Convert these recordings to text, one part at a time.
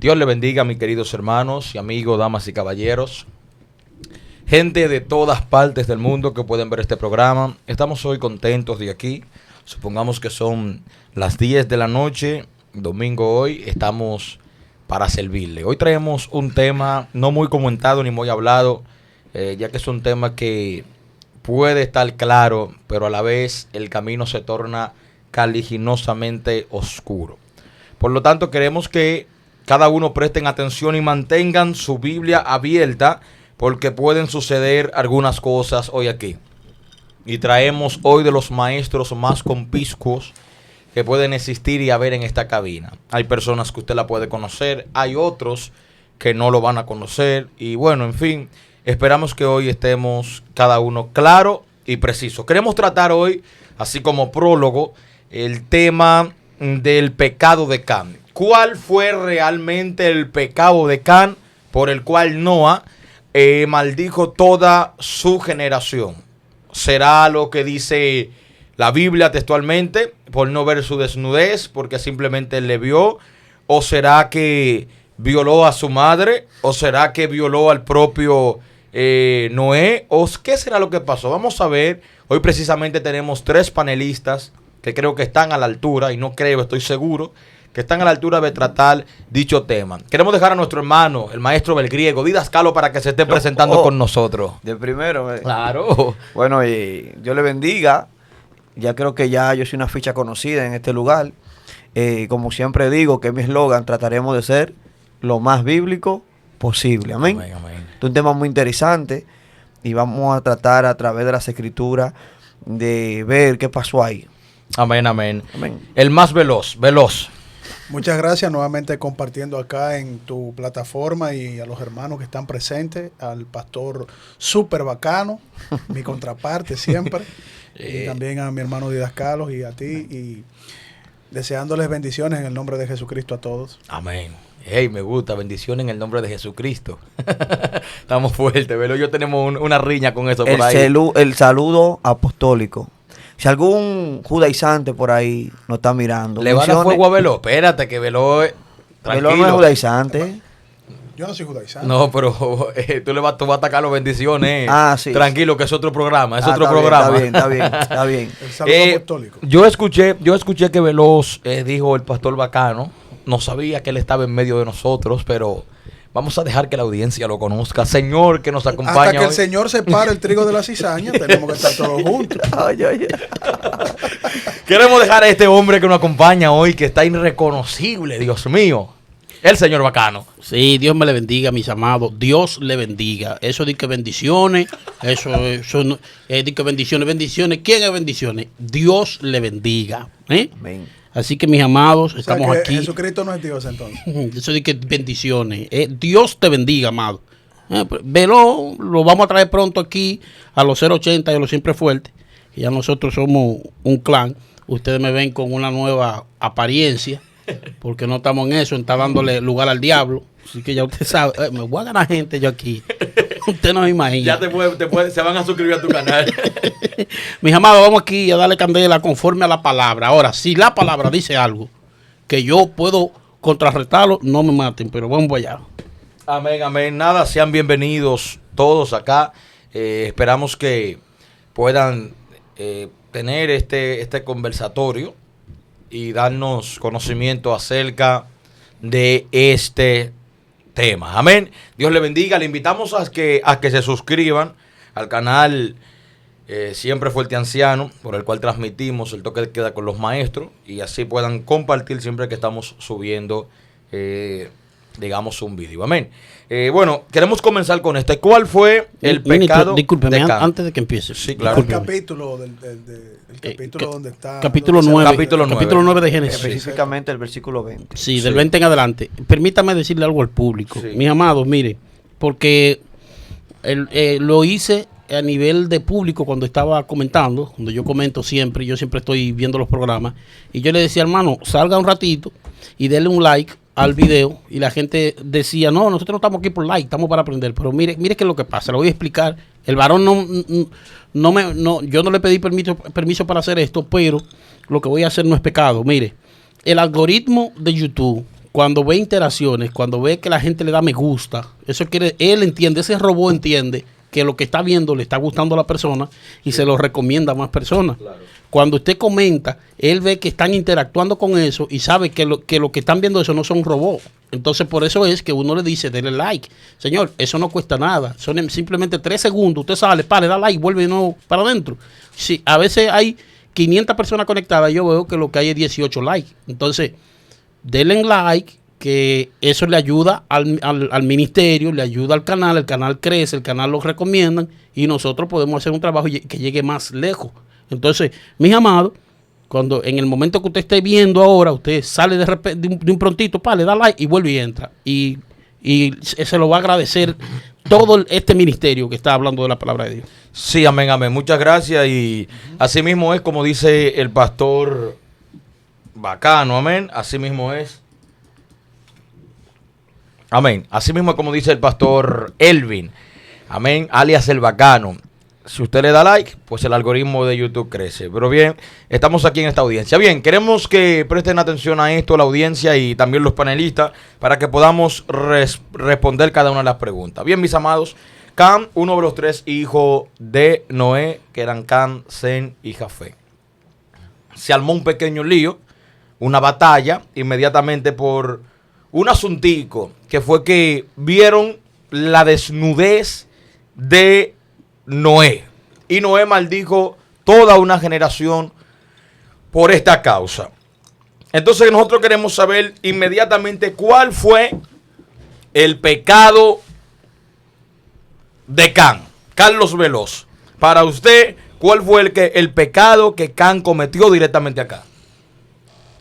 Dios le bendiga, mis queridos hermanos y amigos, damas y caballeros. Gente de todas partes del mundo que pueden ver este programa. Estamos hoy contentos de aquí. Supongamos que son las 10 de la noche, domingo hoy. Estamos para servirle. Hoy traemos un tema no muy comentado ni muy hablado, ya que es un tema que puede estar claro, pero a la vez el camino se torna caliginosamente oscuro. Por lo tanto, queremos que cada uno presten atención y mantengan su Biblia abierta, porque pueden suceder algunas cosas hoy aquí. Y traemos hoy de los maestros más conpiscuos que pueden existir y haber en esta cabina. Hay personas que usted la puede conocer, hay otros que no lo van a conocer. Y bueno, en fin, esperamos que hoy estemos cada uno claro y preciso. Queremos tratar hoy, así como prólogo, el tema del pecado de Can. ¿Cuál fue realmente el pecado de Can por el cual Noah maldijo toda su generación? ¿Será lo que dice la Biblia textualmente, por no ver su desnudez, porque simplemente él le vio? ¿O será que violó a su madre? ¿O será que violó al propio Noé? ¿O qué será lo que pasó? Vamos a ver. Hoy precisamente tenemos 3 panelistas que creo que están a la altura, y no creo, estoy seguro, que están a la altura de tratar dicho tema. Queremos dejar a nuestro hermano, el maestro Belgriego, Didascalo, para que se esté presentando con nosotros. De primero. Claro. Bueno, y Dios le bendiga. Ya creo que ya yo soy una ficha conocida en este lugar. Como siempre digo, que es mi eslogan, trataremos de ser lo más bíblico posible. Amén. Amén, amén. Es un tema muy interesante y vamos a tratar a través de las escrituras de ver qué pasó ahí. Amén, amén. Amén. El más veloz. Muchas gracias, nuevamente compartiendo acá en tu plataforma, y a los hermanos que están presentes, al pastor súper bacano, mi contraparte siempre, y también a mi hermano Didascalos y a ti, y deseándoles bendiciones en el nombre de Jesucristo a todos. Amén. Hey, me gusta, bendiciones en el nombre de Jesucristo. Estamos fuertes, ¿verdad? Yo tenemos una riña con eso por ahí. El saludo apostólico. Si algún judaizante por ahí nos está mirando, le va a dar fuego a Veló. Espérate, que Veló tranquilo. Veló no es judaizante. Yo no soy judaizante. No, pero tú vas a atacar las bendiciones. Sí. Tranquilo, que es otro programa. Es otro programa. Está bien. El saludo apostólico. Yo escuché que Veloz dijo el pastor bacano. No sabía que él estaba en medio de nosotros, pero vamos a dejar que la audiencia lo conozca. Señor, que nos acompaña hasta que hoy. El Señor separe el trigo de la cizaña, tenemos que estar todos juntos. Queremos dejar a este hombre que nos acompaña hoy, que está irreconocible, Dios mío. El señor bacano. Sí, Dios me le bendiga, mis amados. Dios le bendiga. Eso de que bendiciones, eso no, de que bendiciones. ¿Quién es bendiciones? Dios le bendiga. Amén. Así que, mis amados, O sea, estamos que aquí. Jesucristo no es Dios, entonces. Eso de que bendiciones. Dios te bendiga, amado. Velo, lo vamos a traer pronto aquí a los 080 y a los Siempre Fuertes. Que ya nosotros somos un clan. Ustedes me ven con una nueva apariencia, porque no estamos en eso, está dándole lugar al diablo. Así que ya usted sabe, me voy a ganar gente yo aquí. Usted no me imagina. Ya se van a suscribir a tu canal. Mis amados, vamos aquí a darle candela conforme a la palabra. Ahora, si la palabra dice algo que yo puedo contrarrestarlo, no me maten, pero vamos allá. Amén, amén. Nada, sean bienvenidos todos acá. Esperamos que puedan tener este conversatorio y darnos conocimiento acerca de este tema. Amén. Dios le bendiga. Le invitamos a que se suscriban al canal Siempre Fuerte Anciano, por el cual transmitimos el toque de queda con los maestros, y así puedan compartir siempre que estamos subiendo digamos un vídeo. Amén. Bueno, queremos comenzar con este. ¿Cuál fue el pecado? Discúlpeme, de Can? antes de que empiece. Sí, claro. El capítulo, el capítulo donde está. Capítulo 9. Capítulo 9 de Génesis. Específicamente el versículo 20. Sí, del 20 en adelante. Permítame decirle algo al público. Sí. Mis amados, mire, porque lo hice a nivel de público cuando estaba comentando, cuando yo comento siempre, yo siempre estoy viendo los programas, y yo le decía, hermano, salga un ratito y denle un like al video, y la gente decía, no, nosotros no estamos aquí por like, estamos para aprender. Pero mire qué es lo que pasa, lo voy a explicar. El varón yo no le pedí permiso para hacer esto, pero lo que voy a hacer no es pecado. Mire, el algoritmo de YouTube cuando ve interacciones, cuando ve que la gente le da me gusta, eso quiere, él entiende, ese robot entiende que lo que está viendo le está gustando a la persona y se lo recomienda a más personas. Claro. Cuando usted comenta, él ve que están interactuando con eso y sabe que lo que están viendo eso no son robots. Entonces, por eso es que uno le dice, denle like. Señor, eso no cuesta nada. Son simplemente 3 segundos. Usted sale, le da like, vuelve no para adentro. Sí, a veces hay 500 personas conectadas. Yo veo que lo que hay es 18 likes. Entonces, denle like, que eso le ayuda al ministerio, le ayuda al canal. El canal crece, el canal lo recomiendan y nosotros podemos hacer un trabajo que llegue más lejos. Entonces, mis amados, cuando en el momento que usted esté viendo ahora, usted sale de repente de un prontito, le da like y vuelve y entra. Y se lo va a agradecer todo este ministerio que está hablando de la palabra de Dios. Sí, amén, amén. Muchas gracias. Y así mismo es como dice el pastor Bacano, amén. Así mismo es. Amén. Así mismo es como dice el pastor Elvin, amén, alias el Bacano. Si usted le da like, pues el algoritmo de YouTube crece. Pero bien, estamos aquí en esta audiencia. Bien, queremos que presten atención a esto, la audiencia y también los panelistas, para que podamos responder cada una de las preguntas. Bien, mis amados, Cam, uno de los 3 hijos de Noé, que eran Cam, Sem y Jafet. Se armó un pequeño lío, una batalla, inmediatamente por un asuntico, que fue que vieron la desnudez de Noé. Y Noé maldijo toda una generación por esta causa. Entonces nosotros queremos saber inmediatamente cuál fue el pecado de Cam. Carlos Veloz, para usted, ¿cuál fue el pecado que Cam cometió directamente acá?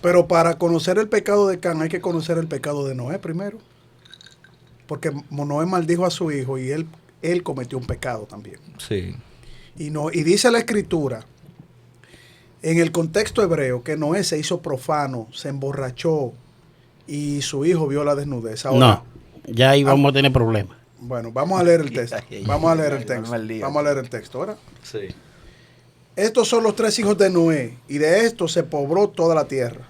Pero para conocer el pecado de Cam hay que conocer el pecado de Noé primero. Porque Noé maldijo a su hijo y él cometió un pecado también. Sí. Y dice la Escritura, en el contexto hebreo, que Noé se hizo profano, se emborrachó y su hijo vio la desnudez. Ahora, no, ya ahí vamos a tener problemas. Bueno, vamos a leer el texto. Vamos a leer el texto. Vamos a leer el texto, ¿verdad? Sí. Estos son los 3 hijos de Noé, y de estos se pobló toda la tierra.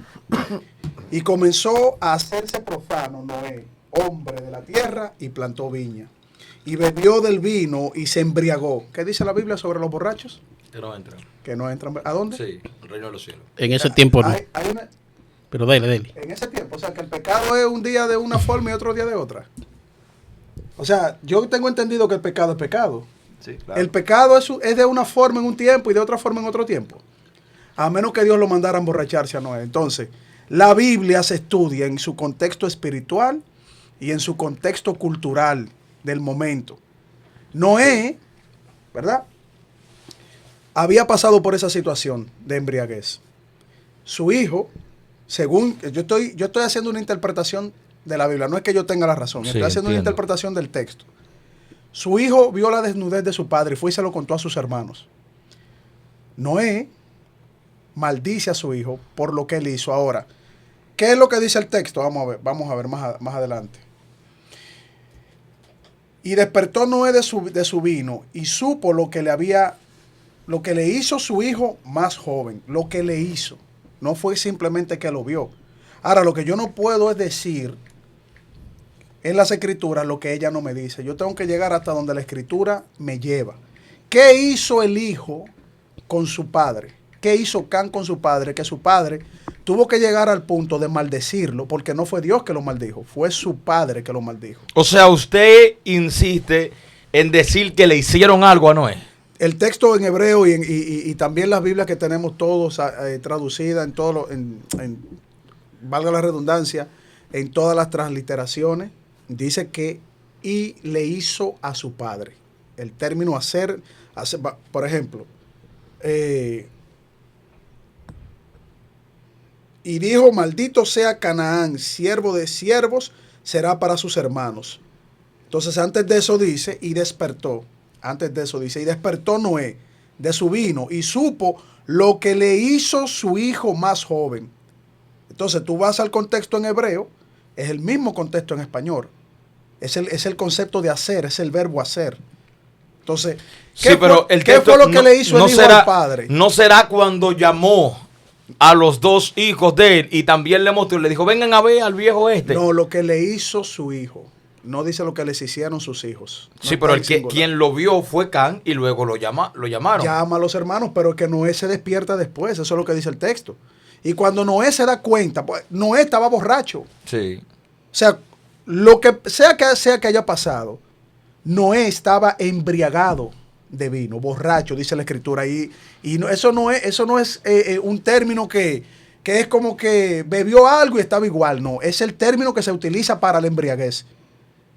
Y comenzó a hacerse profano Noé, hombre de la tierra, y plantó viña. Y bebió del vino y se embriagó. ¿Qué dice la Biblia sobre los borrachos? Que no entran. Que no entran. ¿A dónde? Sí, el reino de los cielos. En ese tiempo no. Pero dele. En ese tiempo, o sea, que el pecado es un día de una forma y otro día de otra. O sea, yo tengo entendido que el pecado es pecado. Sí, claro. El pecado es de una forma en un tiempo y de otra forma en otro tiempo. A menos que Dios lo mandara a emborracharse a Noé. Entonces, la Biblia se estudia en su contexto espiritual y en su contexto cultural del momento. Noé, ¿verdad?, había pasado por esa situación de embriaguez. Su hijo, según, yo estoy haciendo una interpretación de la Biblia, no es que yo tenga la razón, estoy haciendo una interpretación del texto. Su hijo vio la desnudez de su padre y fue y se lo contó a sus hermanos. Noé maldice a su hijo por lo que él hizo. Ahora, ¿qué es lo que dice el texto? Vamos a ver más adelante. Y despertó Noé de su vino y supo lo que le hizo su hijo más joven. Lo que le hizo. No fue simplemente que lo vio. Ahora, lo que yo no puedo es decir en las escrituras lo que ella no me dice. Yo tengo que llegar hasta donde la escritura me lleva. ¿Qué hizo el hijo con su padre? ¿Qué hizo Cam con su padre? Que su padre tuvo que llegar al punto de maldecirlo, porque no fue Dios que lo maldijo, fue su padre que lo maldijo. O sea, usted insiste en decir que le hicieron algo a Noé. El texto en hebreo y también las Biblias que tenemos todos traducidas en todo valga la redundancia, en todas las transliteraciones, dice que y le hizo a su padre. El término hacer por ejemplo, y dijo, maldito sea Canaán, siervo de siervos será para sus hermanos. Entonces antes de eso dice, y despertó Noé de su vino y supo lo que le hizo su hijo más joven. Entonces tú vas al contexto en hebreo, es el mismo contexto en español. Es el concepto de hacer, es el verbo hacer. Entonces, ¿qué fue lo que le hizo el hijo al padre? ¿No será cuando llamó a los dos hijos de él y también le mostró, le dijo, vengan a ver al viejo este. No, lo que le hizo su hijo. No dice lo que les hicieron sus hijos. No sí, está pero en singular. quien lo vio fue Can y luego lo llamaron. Llama a los hermanos, pero que Noé se despierta después. Eso es lo que dice el texto. Y cuando Noé se da cuenta, pues Noé estaba borracho. Sí. O sea, lo que sea que haya pasado, Noé estaba embriagado de vino, borracho, dice la escritura. Y eso no es un término que es como que bebió algo y estaba igual. No, es el término que se utiliza para la embriaguez.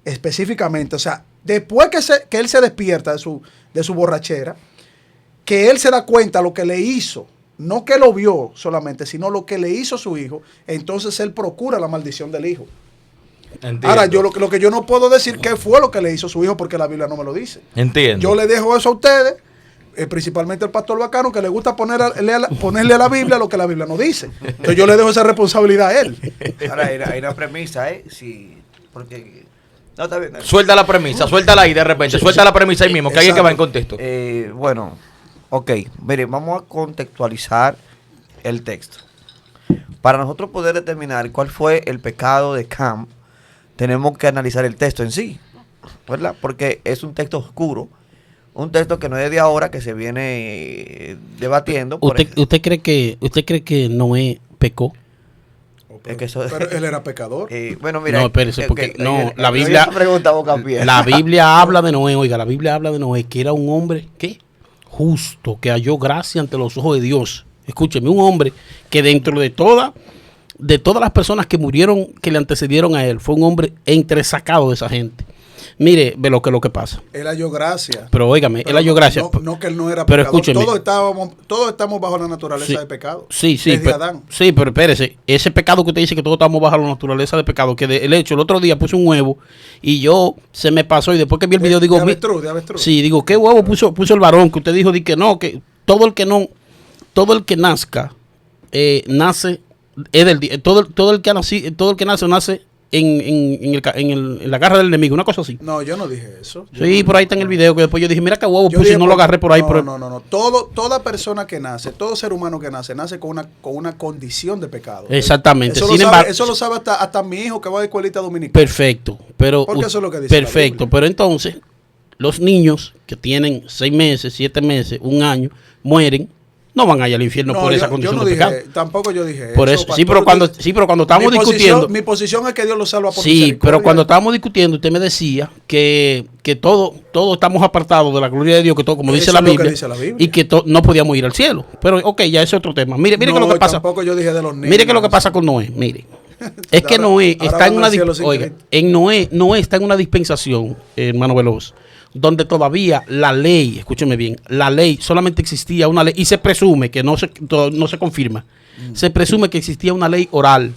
Específicamente, o sea, después que él se despierta de su borrachera, que él se da cuenta lo que le hizo, no que lo vio solamente, sino lo que le hizo su hijo, entonces él procura la maldición del hijo. Entiendo. Ahora, yo lo que yo no puedo decir qué fue lo que le hizo su hijo porque la Biblia no me lo dice. Entiendo. Yo le dejo eso a ustedes, principalmente al pastor Bacano, que le gusta ponerle a la Biblia lo que la Biblia no dice. Entonces yo le dejo esa responsabilidad a él. Ahora, hay una premisa, sí, porque... No, está bien. Suelta la premisa, suéltala ahí de repente, suelta la premisa ahí mismo, que hay que va en contexto. Bueno, ok, mire, vamos a contextualizar el texto. Para nosotros poder determinar cuál fue el pecado de Cam, tenemos que analizar el texto en sí, ¿verdad? Porque es un texto oscuro, un texto que no es de ahora, que se viene debatiendo. ¿Usted cree que Noé pecó? Es que eso, Pero él era pecador. bueno, mira, No, espérese, porque la Biblia, pregunta boca a pie. la Biblia habla de Noé, oiga, la Biblia habla de Noé, que era un hombre, ¿qué? Justo, que halló gracia ante los ojos de Dios. Escúcheme, un hombre que dentro de todas las personas que murieron, que le antecedieron a él, fue un hombre entresacado de esa gente. Mire, ve lo que pasa. Él halló gracia. Pero óigame, él halló gracia. No que él no era pero pecador. escúcheme. Todos estamos bajo la naturaleza Sí, de pecado. Sí, Desde Adán. sí, pero espérese, ese pecado que usted dice que todos estamos bajo la naturaleza de pecado, que el hecho, el otro día puse un huevo y yo se me pasó y después que vi el video digo, de avestruz. sí, digo, ¿qué huevo puso el varón? Que usted dijo di que no, que todo el que nazca nace es todo el que nace en la garra del enemigo, una cosa así. No, yo no dije eso. Sí, por ahí está en el video que después yo dije, mira qué huevo puse y no lo agarré por ahí. No. Toda persona que nace, todo ser humano que nace con una condición de pecado. Exactamente. Eso lo sabe hasta mi hijo que va a la escuelita dominicana. Perfecto. Pero, porque eso es lo que dice perfecto. la Biblia. Pero entonces, los niños que tienen 6 meses, 7 meses, 1 año, mueren, no van allá al infierno por esa condición de pecado. Tampoco yo dije por eso. Sí, pero cuando estábamos discutiendo. Mi posición es que Dios lo salva por sí, misericordia. pero cuando estábamos discutiendo, usted me decía que todos estamos apartados de la gloria de Dios, que todo, como dice Eso la es lo que Biblia, dice la Biblia. y que no podíamos ir al cielo. Pero, ok, ya ese es otro tema. Mire que lo que pasa. Tampoco yo dije de los niños. Mire que lo que pasa con Noé. Mire. Es que Noé está en una Noé está en una dispensación, hermano Veloz, donde todavía la ley, escúcheme bien, la ley, solamente existía una ley, y se presume que no se confirma, se presume que existía una ley oral,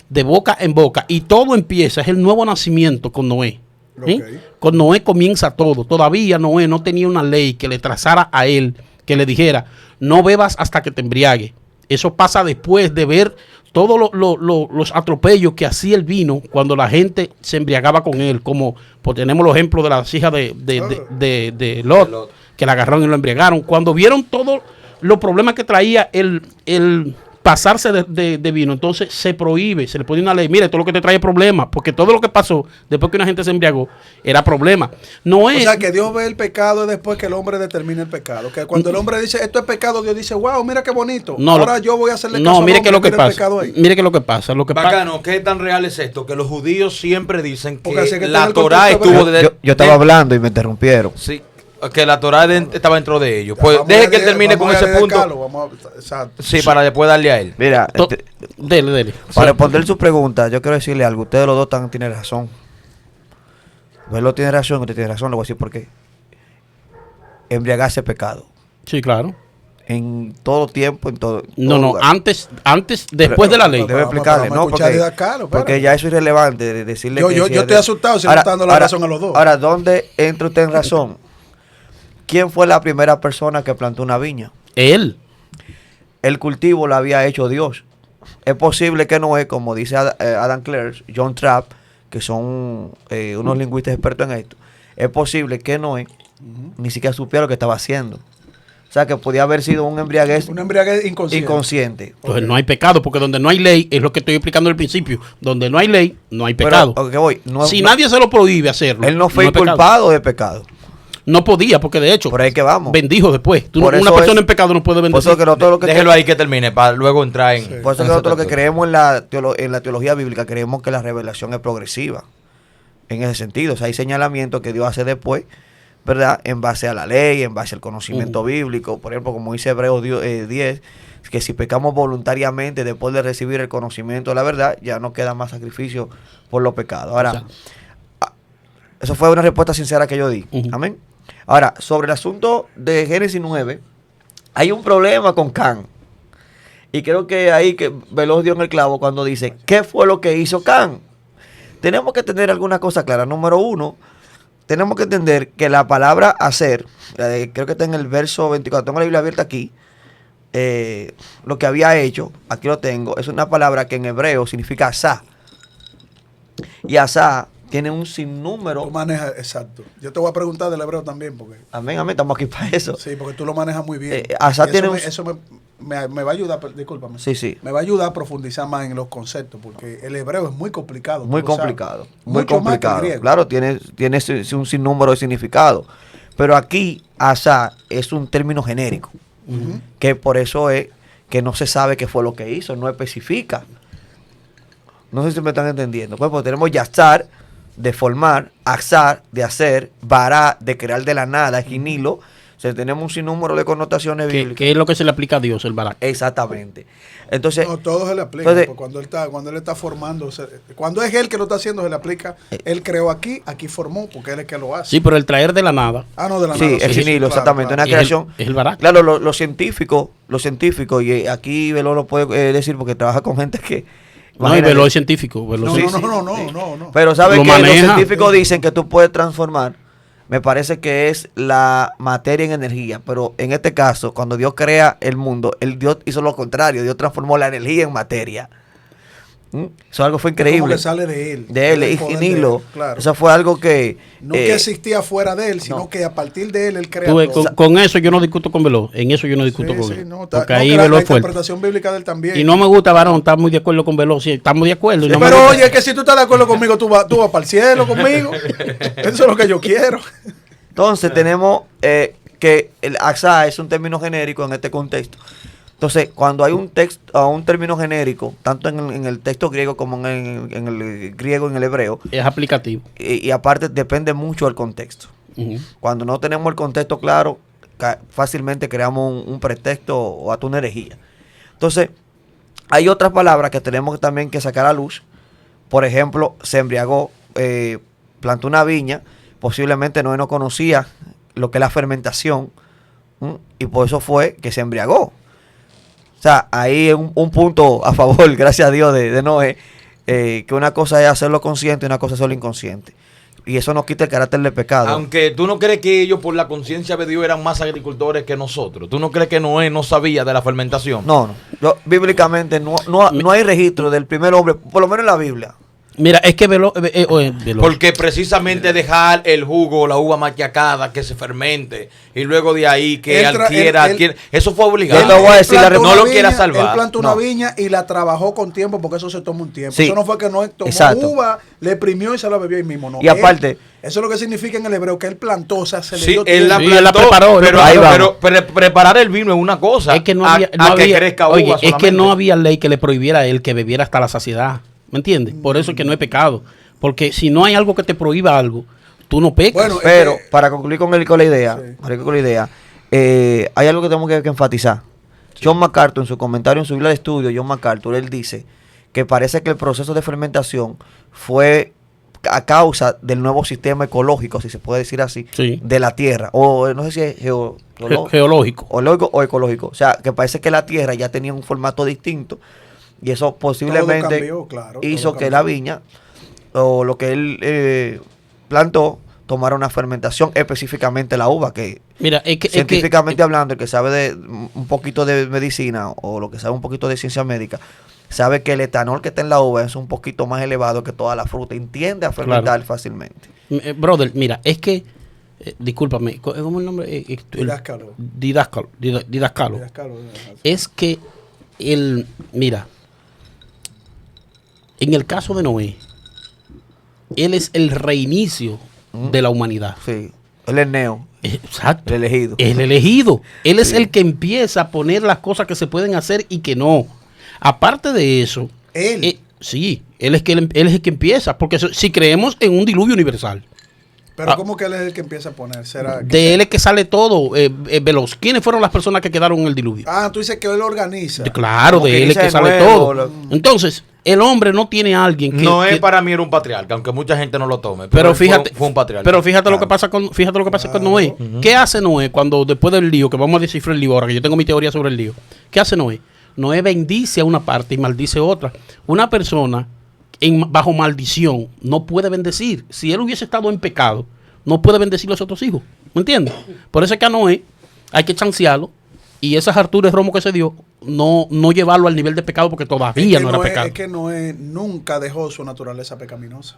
de boca en boca, y todo empieza, es el nuevo nacimiento con Noé. ¿Sí? Okay. Con Noé comienza todo. Todavía Noé no tenía una ley que le trazara a él, que le dijera, no bebas hasta que te embriague. Eso pasa después de ver todos los atropellos que hacía el vino cuando la gente se embriagaba con él, como pues, tenemos los ejemplos de las hijas de Lot, que la agarraron y lo embriagaron. Cuando vieron todos los problemas que traía el pasarse de vino, entonces se prohíbe, se le pone una ley, mire, todo lo que te trae problemas, porque todo lo que pasó después que una gente se embriagó era problema. No es, o sea, que Dios ve el pecado después que el hombre determina el pecado. Que cuando el hombre dice, esto es pecado, Dios dice, wow, mira qué bonito. No, ahora yo voy a hacerle caso no, mire al que hombre, lo que mira el pasa. pecado ahí. Mire que lo que pasa. Bacano, ¿qué tan real es esto? Que los judíos siempre dicen Porque así que que la está el Torá contexto estuvo hebrea. Yo estaba hablando y me interrumpieron. Sí, que la Torá estaba dentro de ellos. Ya, Pues vamos deje a que él leer- termine vamos con a ese leer el punto. decálogo, exacto. Sí, para después darle a él. Mira, Dele. para responder su pregunta, yo quiero decirle algo. Ustedes los dos tienen razón. Velo tiene razón, usted tiene razón, le voy a decir por qué. Embriagarse es pecado. Sí, claro. En todo tiempo, en todo. No, lugar. antes, después de la ley. Debe explicarle, Vamos a ¿no? escuchar Porque, a Carlos, porque espérate. ya eso es irrelevante de decirle Yo que si es estoy asustado si no está dando la razón a los dos. Ahora, ¿dónde entra usted en razón? ¿Quién fue la primera persona que plantó una viña? Él. El cultivo lo había hecho Dios. Es posible que no es, como dice Adam Clark, John Trapp, que son unos lingüistas expertos en esto. Es posible que Noé ni siquiera supiera lo que estaba haciendo. O sea, que podía haber sido un embriaguez Una embriaguez inconsciente. inconsciente. Entonces no hay pecado, porque donde no hay ley, es lo que estoy explicando al principio, donde no hay ley, no hay pecado. Pero, ¿a qué voy? Si nadie se lo prohíbe hacerlo, Él no fue hay pecado. inculpado de pecado. No podía, porque de hecho, Por ahí que vamos. bendijo después. Por Una eso persona es- en pecado no puede Por bendecir. eso que nosotros lo que Déjelo ahí que termine para luego entrar en. Sí. Por eso en que ese nosotros lo que aspecto. creemos en la teología bíblica, creemos que la revelación es progresiva. En ese sentido, o sea, hay señalamientos que Dios hace después, ¿verdad? En base a la ley, en base al conocimiento bíblico. Por ejemplo, como dice Hebreos 10, que si pecamos voluntariamente después de recibir el conocimiento de la verdad, ya no queda más sacrificio por los pecados. Ahora, Exacto. eso fue una respuesta sincera que yo di. Ujú. Amén. Ahora, sobre el asunto de Génesis 9, hay un problema con Can. Y creo que ahí que Veloz dio en el clavo cuando dice, ¿qué fue lo que hizo Can? Tenemos que tener alguna cosa clara. Número uno, tenemos que entender que la palabra hacer, creo que está en el verso 24, tengo la Biblia abierta aquí, lo que había hecho, aquí lo tengo, es una palabra que en hebreo significa asá. Y asá tiene un sinnúmero. Tú manejas, exacto. Yo te voy a preguntar del hebreo también, porque Amén, amén, estamos aquí para eso. sí, porque tú lo manejas muy bien. Asá Y tiene eso un- eso me va a ayudar, discúlpame. Sí, sí. Me va a ayudar a profundizar más en los conceptos, porque el hebreo es muy complicado. Muy tú lo sabes. complicado, muy Mucho más que el complicado. griego. Claro, tiene un sinnúmero de significado. Pero aquí, asá es un término genérico, Ujú. que por eso es que no se sabe qué fue lo que hizo, no especifica. No sé si me están entendiendo. Pues, tenemos yazar, de formar, azar, de hacer, bará, de crear de la nada, ginilo. O sea, tenemos un sinnúmero de connotaciones bíblicas. ¿Qué es lo que se le aplica a Dios, el barak? Exactamente. Entonces, No, todo se le aplica. entonces- pues cuando él está formando, cuando es él que lo está haciendo, se le aplica. Él creó aquí formó, porque él es que lo hace. Sí, pero el traer de la nada. Ah, no, de la sí, nada. el ginilo, exactamente. claro. Una creación. Es el barak. Claro, los científicos, y aquí Velo lo puede decir porque trabaja con gente que. No, y imagínate. Veloz es científico. Veloz No, Sí, es- no, sí, no, no, sí. no. Pero ¿sabes Lo que los maneja. científicos dicen que tú puedes transformar? Me parece que es la materia en energía, pero en este caso, cuando Dios crea el mundo, Dios hizo lo contrario, Dios transformó la energía en materia. Eso algo fue Como increíble. que sale de él. De él, del y poder de Nilo. él, claro. Eso fue algo que. No que existía fuera de él, sino no. que a partir de él crea Tú ves, todo. con eso yo no discuto con Veloz. En eso yo no discuto Sí, con sí, él. no, Porque no, ahí que la Veloz es fuerte. interpretación bíblica de él también. Y no me gusta, varón, estar muy de acuerdo con Veloz. Sí, estamos de acuerdo. y Sí, no me pero gusta. oye, es que si tú estás de acuerdo conmigo, tú vas para el cielo conmigo. Eso es lo que yo quiero. Entonces tenemos que el AXA es un término genérico en este contexto. Entonces, cuando hay un término genérico, tanto en el texto griego como en el griego y en el hebreo, Es aplicativo. y aparte depende mucho del contexto. Ujú. Cuando no tenemos el contexto claro, fácilmente creamos un pretexto o hasta una herejía. Entonces, hay otras palabras que tenemos también que sacar a luz. Por ejemplo, se embriagó, plantó una viña, posiblemente no conocía lo que es la fermentación, y por eso fue que se embriagó. O sea, ahí es un punto a favor, gracias a Dios, de Noé, que una cosa es hacerlo consciente y una cosa es hacerlo inconsciente. Y eso no quita el carácter del pecado. Aunque tú no crees que ellos por la conciencia de Dios eran más agricultores que nosotros. ¿Tú no crees que Noé no sabía de la fermentación? No. Bíblicamente no hay registro del primer hombre, por lo menos en la Biblia. Mira, es que Veloz. Veloz. Porque precisamente dejar el jugo, la uva maquiacada, que se fermente, y luego de ahí que Él adquiera, eso fue obligado. Yo te voy a decir, plantó no una lo quiera viña, salvar. Él plantó una No. viña y la trabajó con tiempo, porque eso se toma un tiempo. Sí. Eso no fue que no tomó Exacto. uva, le primió y se la bebió ahí mismo. No. Y aparte- eso es lo que significa en el hebreo, que él plantó, o sea, se le Sí, dio él la tiempo. Sí, él la plantó, preparó, pero, ahí vamos. preparar el vino es una cosa. Es que no a- había. a que había- crezca oye, uva es que solamente. no había ley que le prohibiera a él que bebiera hasta la saciedad. ¿Me entiendes? Por eso es que no es pecado. Porque si no hay algo que te prohíba algo, tú no pecas. Bueno, Pero es que- para concluir con la idea, Sí. hay algo que tenemos que enfatizar. John MacArthur, en su comentario en su Biblia de estudio, John MacArthur, él dice que parece que el proceso de fermentación fue a causa del nuevo sistema ecológico, si se puede decir así, Sí. de la Tierra. O no sé si es Geológico. o ecológico. O sea, que parece que la Tierra ya tenía un formato distinto y eso posiblemente cambió, claro, hizo todo que cambió. la viña o lo que él plantó tomara una fermentación, específicamente la uva, que Mira, es que científicamente hablando, el que sabe de un poquito de medicina o lo que sabe un poquito de ciencia médica, sabe que el etanol que está en la uva es un poquito más elevado que toda la fruta y tiende a fermentar fácilmente. Brother, mira, es que discúlpame, ¿cómo es el nombre? Didáscalo. Didáscalo. Es que mira, en el caso de Noé, él es el reinicio de la humanidad. Sí, él es Neo. Exacto. El elegido. El elegido. Él es el que empieza a poner las cosas que se pueden hacer y que no. Aparte de eso, sí, él es el que empieza, porque si creemos en un diluvio universal. Pero ¿cómo que él es el que empieza a poner? ¿Será de él es que sale todo, Veloz. ¿Quiénes fueron las personas que quedaron en el diluvio? Tú dices que él organiza. Claro, de él es que sale todo. Entonces, el hombre no tiene a alguien que... Noé para mí era un patriarca, aunque mucha gente no lo tome. Pero fíjate, fue un patriarca. Pero fíjate lo que pasa con Noé. ¿Qué hace Noé cuando después del lío, que vamos a descifrar el lío ahora, que yo tengo mi teoría sobre el lío? ¿Qué hace Noé? Noé bendice a una parte y maldice a otra. Una persona bajo maldición no puede bendecir. Si él hubiese estado en pecado, no puede bendecir a los otros hijos. ¿Me entiendes? Por eso es que a Noé hay que chancearlo y esas harturas de romo que se dio, no llevarlo al nivel de pecado porque todavía no era pecado. Es que Noé nunca dejó su naturaleza pecaminosa.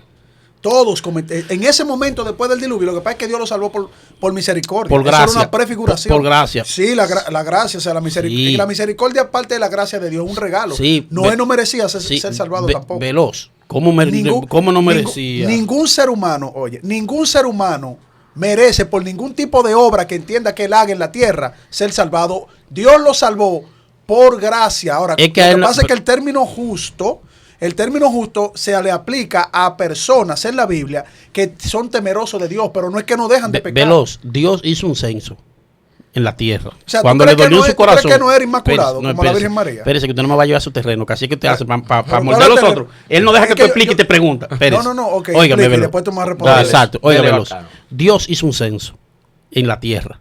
Todos en ese momento después del diluvio, lo que pasa es que Dios lo salvó por misericordia. Por gracia. Eso era una prefiguración. Por gracia. Sí, la gracia, o sea, la misericordia. Sí. Y la misericordia, aparte de la gracia de Dios, es un regalo. Sí, Noé no merecía ser salvado tampoco. Veloz. ¿Cómo no merecía? Ningún ser humano, ningún ser humano merece por ningún tipo de obra que entienda que él haga en la tierra ser salvado. Dios lo salvó por gracia. Ahora, lo que pasa es que el término justo se le aplica a personas en la Biblia que son temerosos de Dios, pero no es que no dejan de pecar. Veloz, Dios hizo un censo en la tierra. O sea, cuando le dolió su corazón. ¿tú crees que no era inmaculado como la Virgen María? Espérese, que usted no me va a llevar a su terreno, que así es que usted hace para morder a los otros. Él no deja que tú expliques y te pregunta. No, ok. Óigame, y después tú me vas a responder. Exacto, óigame, Veloz. Dios hizo un censo en la tierra.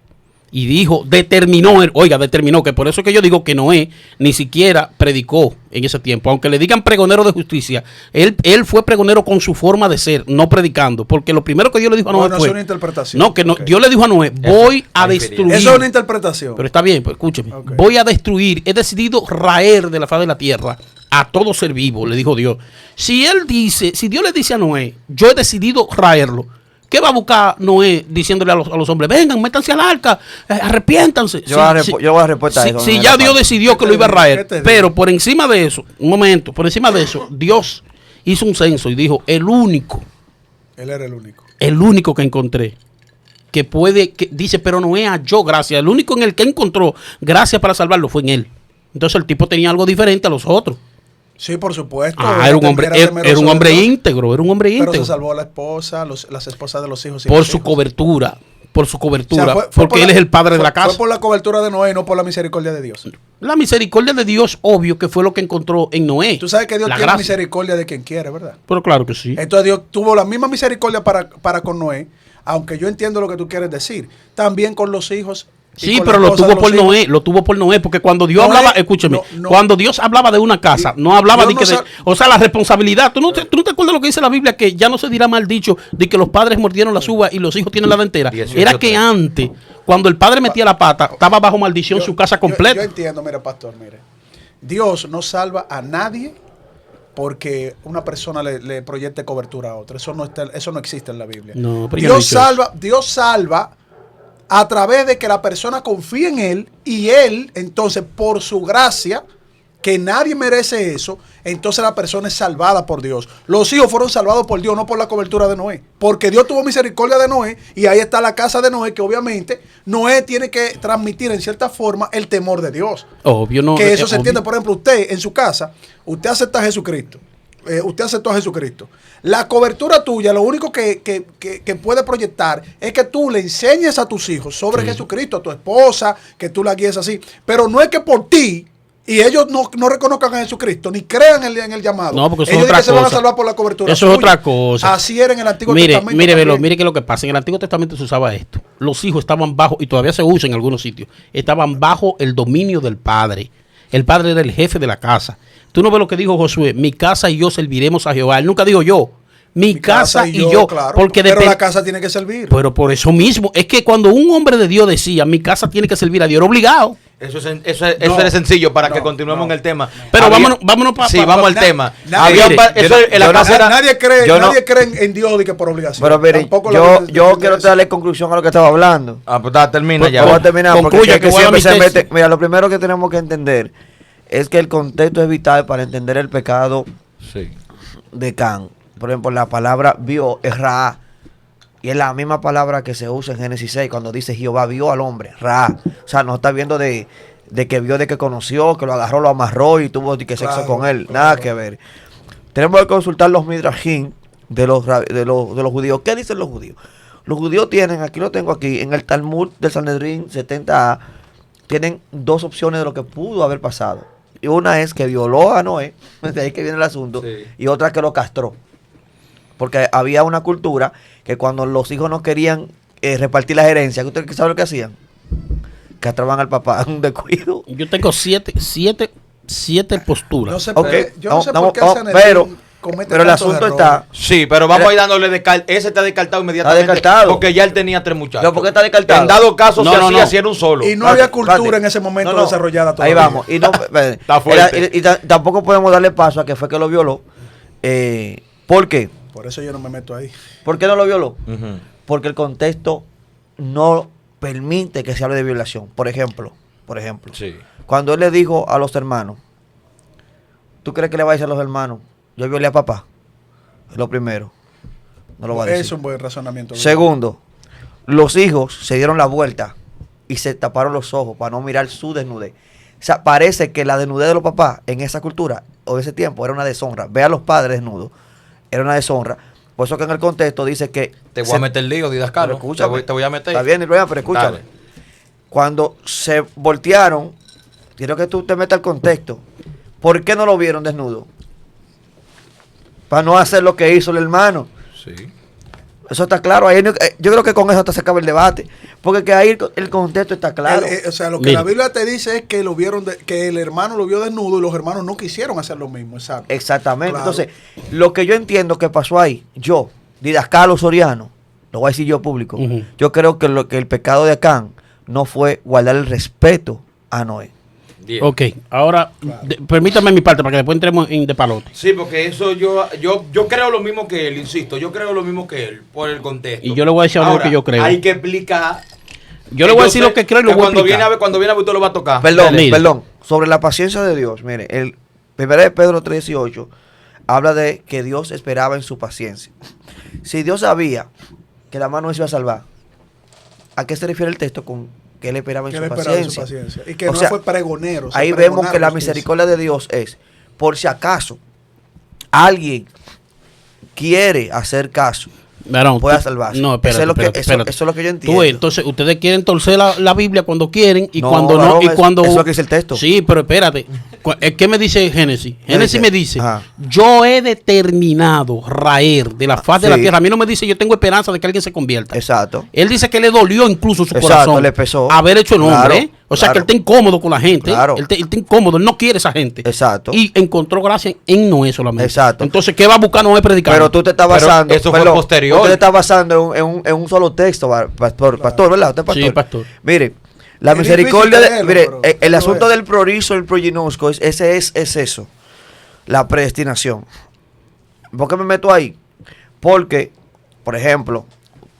Y determinó que por eso que yo digo que Noé ni siquiera predicó en ese tiempo. Aunque le digan pregonero de justicia, él fue pregonero con su forma de ser, no predicando. Porque lo primero que Dios le dijo a Noé fue... es una interpretación. No, que no, Dios le dijo a Noé, voy a destruir... Eso es una interpretación. Pero está bien, pues escúcheme. Voy a destruir, he decidido raer de la faz de la tierra a todo ser vivo, le dijo Dios. Si Dios le dice a Noé, yo he decidido raerlo, ¿qué va a buscar Noé diciéndole a los hombres? Vengan, métanse al arca, arrepiéntanse. Yo voy a respuesta a eso. Si ya Dios decidió que lo iba a raer. Pero por encima de eso, Dios hizo un censo y dijo, Él era el único que encontré. Que dice, pero Noé halló gracia. El único en el que encontró gracia para salvarlo fue en él. Entonces el tipo tenía algo diferente a los otros. Sí, por supuesto. Era un hombre íntegro. Pero se salvó a la esposa, las esposas de los hijos. Por su cobertura. O sea, porque él es el padre de la casa. Fue por la cobertura de Noé, no por la misericordia de Dios. La misericordia de Dios, obvio que fue lo que encontró en Noé. Tú sabes que Dios tiene misericordia de quien quiere, ¿verdad? Pero claro que sí. Entonces Dios tuvo la misma misericordia para con Noé, aunque yo entiendo lo que tú quieres decir. También con los hijos. Sí, pero lo tuvo por Noé, porque cuando Dios hablaba, escúcheme, cuando Dios hablaba de una casa, no hablaba de que, o sea, la responsabilidad, ¿tú no te acuerdas lo que dice la Biblia? Que ya no se dirá mal dicho de que los padres mordieron las uvas y los hijos tienen la dentera. Era que antes, cuando el padre metía la pata, estaba bajo maldición su casa completa. Yo entiendo, mira, pastor, Dios no salva a nadie porque una persona le proyecte cobertura a otra. Eso no existe en la Biblia. No, Dios salva a través de que la persona confíe en Él y Él, entonces, por su gracia, que nadie merece eso, entonces la persona es salvada por Dios. Los hijos fueron salvados por Dios, no por la cobertura de Noé. Porque Dios tuvo misericordia de Noé y ahí está la casa de Noé, que obviamente Noé tiene que transmitir en cierta forma el temor de Dios. Obvio, no. Que eso se entiende. Por ejemplo, usted en su casa, usted acepta a Jesucristo. Usted aceptó a Jesucristo. La cobertura tuya, lo único que puede proyectar es que tú le enseñes a tus hijos sobre Jesucristo, a tu esposa, que tú la guíes así. Pero no es que por ti y ellos no reconozcan a Jesucristo, ni crean en el llamado. No, porque eso ellos es otra cosa. Se van a salvar por la cobertura. Eso es otra cosa. Así era en el Antiguo Testamento. Mire que lo que pasa, en el Antiguo Testamento se usaba esto. Los hijos estaban bajo, y todavía se usa en algunos sitios, estaban bajo el dominio del padre. El padre era el jefe de la casa. Tú no ves lo que dijo Josué, mi casa y yo serviremos a Jehová. Él nunca dijo yo, mi casa y yo. Claro, porque pero la casa tiene que servir. Pero por eso mismo, es que cuando un hombre de Dios decía, mi casa tiene que servir a Dios, era obligado. Eso No, es sencillo para que no, continuemos no. en el tema. Pero vámonos para... Sí, vamos al tema. nadie- Nadie cree, yo no- nadie cree en Dios de que por obligación. Pero miren, Tampoco la yo Biblia defiende quiero eso. darle conclusión a lo que estaba hablando. Pues termina Pues, ya. vamos a terminar porque Concluya, es que que voy a siempre se mi tesis. mete. Mira, lo primero que tenemos que entender es que el contexto es vital para entender el pecado Sí. de Can. Por ejemplo, la palabra vio es Ra. Y es la misma palabra que se usa en Génesis 6 cuando dice Jehová vio al hombre, Ra. O sea, no está viendo de que vio, de que conoció, que lo agarró, lo amarró y tuvo de que sexo Claro, con él. claro. Nada que ver. Tenemos que consultar los midrashim de los judíos. ¿Qué dicen los judíos? Los judíos tienen, aquí lo tengo aquí, en el Talmud del Sanedrín 70a, tienen dos opciones de lo que pudo haber pasado. Y una es que violó a Noé, de ahí que viene el asunto, Sí. y otra que lo castró. Porque había una cultura que cuando los hijos no querían repartir las herencias, ¿ustedes saben lo que hacían? Castraban al papá, un descuido. Yo tengo siete posturas. No sé, Ok, yo no sé vamos, por qué el vamos, Sanedrín comete pero el tantos asunto errores. está. Sí, pero vamos a ir dándole ese está descartado inmediatamente. Está descartado. Porque ya él tenía 3 muchachos. No, ¿por qué está descartado? En dado caso, No, se no, hacía no. si era un solo. Y no había Espérate, cultura espérate. en ese momento No, no. desarrollada todavía. Ahí vamos. Y, no, Está fuerte. tampoco podemos darle paso a que fue que lo violó. ¿Por qué? Por eso yo no me meto ahí. ¿Por qué no lo violó? Ujú. Porque el contexto no permite que se hable de violación. Por ejemplo, Sí. cuando él le dijo a los hermanos, ¿tú crees que le va a decir a los hermanos? Yo violé a papá. Es lo primero. No lo va a decir. Es un buen razonamiento. Segundo, los hijos se dieron la vuelta y se taparon los ojos para no mirar su desnudez. O sea, parece que la desnudez de los papás en esa cultura o en ese tiempo era una deshonra. Ve a los padres desnudos. Era una deshonra. Por eso que en el contexto dice que... Te voy a meter lío, Didas Pero Carlos. escúchame. Te voy a meter. Está bien, Irwin, pero escúchame. Dale. Cuando se voltearon, quiero que tú te metas al contexto. ¿Por qué no lo vieron desnudo? Para no hacer lo que hizo el hermano. Sí. Eso está claro. Ahí yo creo que con eso hasta se acaba el debate. Porque que ahí el contexto está claro. O sea, lo que Mira. la Biblia te dice es que lo vieron, que el hermano lo vio desnudo y los hermanos no quisieron hacer lo mismo. Exacto. Exactamente. Claro. Entonces, lo que yo entiendo que pasó ahí, yo, Didascalo Soriano, lo voy a decir yo público, Ujú. yo creo que que el pecado de Acán no fue guardar el respeto a Noé. Bien. Ok, ahora permítame mi parte para que después entremos en de palote. Sí, porque eso yo creo lo mismo que él, insisto. Yo creo lo mismo que él, por el contexto. Y yo le voy a decir algo Ahora, que yo creo. Hay que explicar. Yo le voy a decir lo que creo y lo voy a cuando viene explicar. cuando viene a ver, usted lo va a tocar. Perdón, Mira. perdón. Sobre la paciencia de Dios, mire, el 1 de Pedro 3:18 habla de que Dios esperaba en su paciencia. Si Dios sabía que la mano no se iba a salvar, ¿a qué se refiere el texto con que él esperaba en Que su él esperaba en su paciencia? paciencia. Y que O no sea, fue pregonero. o sea, Ahí pregonar vemos que la justicia. misericordia de Dios es, por si acaso alguien quiere hacer caso, Varón, pueda tú- salvarse. No, espérate, Eso es lo que- espérate, eso- espérate. eso es lo que yo Tú, entiendo. entonces, ustedes quieren torcer la Biblia cuando quieren y No, cuando no. varón, Y cuando, eso es lo que dice el texto. Sí, pero espérate. ¿Qué me dice Génesis? Génesis dice? me dice, Ajá. yo he determinado raer de la faz de la sí. tierra. A mí no me dice, yo tengo esperanza de que alguien se convierta. Exacto. Él dice que le dolió incluso su Exacto, corazón le pesó. haber hecho el hombre. Claro, ¿eh? O sea, claro. que él está incómodo con la gente. Claro. Él está incómodo, él no quiere esa gente. Exacto. Y encontró gracia en Noé solamente. Exacto. Entonces, ¿qué va a buscar Noé predicando? Pero tú te estás Pero basando. eso fue posterior. Usted está basando en un solo texto, pastor, ¿verdad? ¿Usted es pastor? Sí, pastor. Mire, la Es misericordia difícil de. creerlo, Mire, pero el lo asunto es. del prorizo, el proginosco, es eso. La predestinación. ¿Por qué me meto ahí? Porque, por ejemplo,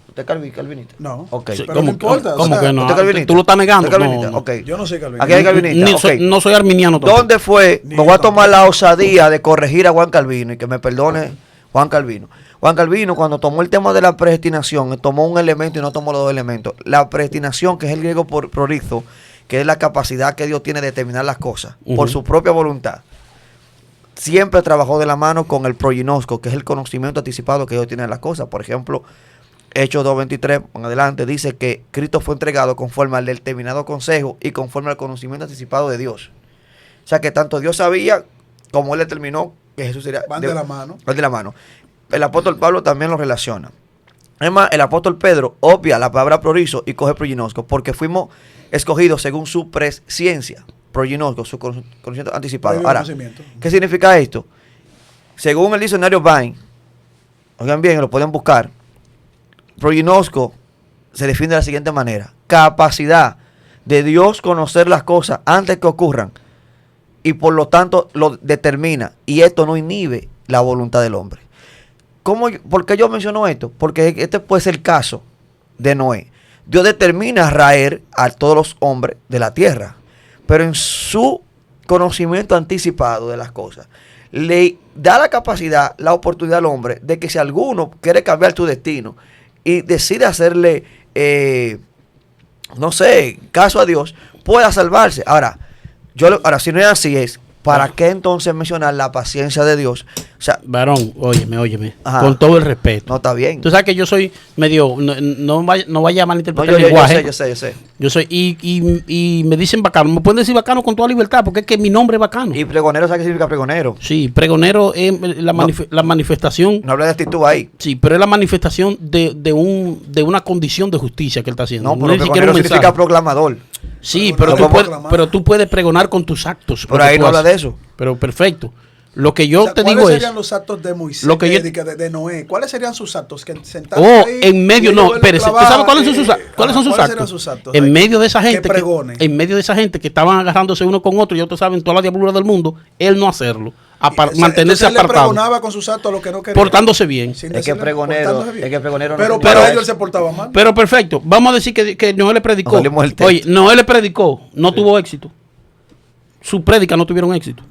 ¿usted es calvinista? No. Ok. Sí, Pero no importa, ¿Cómo o sea, que no? ¿Usted es calvinista? ¿Tú lo estás negando? ¿Usted es calvinista? No, no. Ok. Yo no soy calvinista. Aquí hay calvinista. Ni ok. no soy arminiano tampoco. ¿Dónde fue? Ni Me voy a yo tomar tampoco. la osadía de corregir a Juan Calvino y que me perdone Juan Calvino. Juan Calvino, cuando tomó el tema de la predestinación, tomó un elemento y no tomó los dos elementos. La predestinación, que es el griego prorizo, que es la capacidad que Dios tiene de determinar las cosas por Ujú. su propia voluntad. Siempre trabajó de la mano con el proginosco, que es el conocimiento anticipado que Dios tiene de las cosas. Por ejemplo, Hechos 2:23 en adelante dice que Cristo fue entregado conforme al determinado consejo y conforme al conocimiento anticipado de Dios. O sea que tanto Dios sabía como Él determinó que Jesús sería... Van de la mano. Van de la mano. El apóstol Pablo también lo relaciona. Es más, el apóstol Pedro obvia la palabra prorizo y coge proginosco porque fuimos escogidos según su presciencia. Proginosco, su conocimiento anticipado. Previo Ahora, conocimiento. ¿qué significa esto? Según el diccionario Vine, oigan bien, lo pueden buscar. Proginosco se define de la siguiente manera: capacidad de Dios conocer las cosas antes que ocurran y por lo tanto lo determina, y esto no inhibe la voluntad del hombre. ¿Por qué yo menciono esto? Porque este puede ser el caso de Noé. Dios determina raer a todos los hombres de la tierra, pero en su conocimiento anticipado de las cosas, le da la capacidad, la oportunidad al hombre de que si alguno quiere cambiar su destino y decide hacerle, no sé, caso a Dios, pueda salvarse. Ahora, si no es así, ¿para qué entonces mencionar la paciencia de Dios? O sea, varón, óyeme, Ajá. con todo el respeto. no está bien. Tú sabes que yo soy medio, no vaya a No, malinterpretar el yo lenguaje. sé. Yo soy, y me dicen bacano. Me pueden decir bacano con toda libertad, porque es que mi nombre es bacano. Y pregonero, ¿sabes qué significa pregonero? Sí, pregonero es la manifestación. No habla de actitud ahí. Sí, pero es la manifestación de una condición de justicia que él está haciendo. No, No pero es ni siquiera pregonero un mensaje. significa proclamador. Sí, Pero pero tú puedes pregonar con tus actos. Por lo que ahí tú no habla haces. de eso. Pero perfecto. Lo que yo O sea, te ¿cuáles digo es... serían los actos de Moisés, Lo que yo- de Noé? ¿Cuáles serían sus actos? Que sentados ahí en medio, y no, ellos espérese. lo ¿Usted sabe clavaban, cuáles son sus ¿cuáles serían actos? sus actos? En Ahí, medio de esa gente pregonen. en medio de esa gente que estaban agarrándose uno con otro, y ustedes saben toda la diablura del mundo, él no hacerlo, mantenerse Entonces él le apartado, pregonaba con sus actos lo que no quería. portándose bien. Sin Es que decirle, pregonero, portándose bien. es que pregonero no Pero significa para eso. ellos él se portaba mal. Pero perfecto, vamos a decir que Noé le predicó. Nos salimos del texto. Oye, Noé le predicó, no tuvo éxito. Sus prédicas no tuvieron éxito.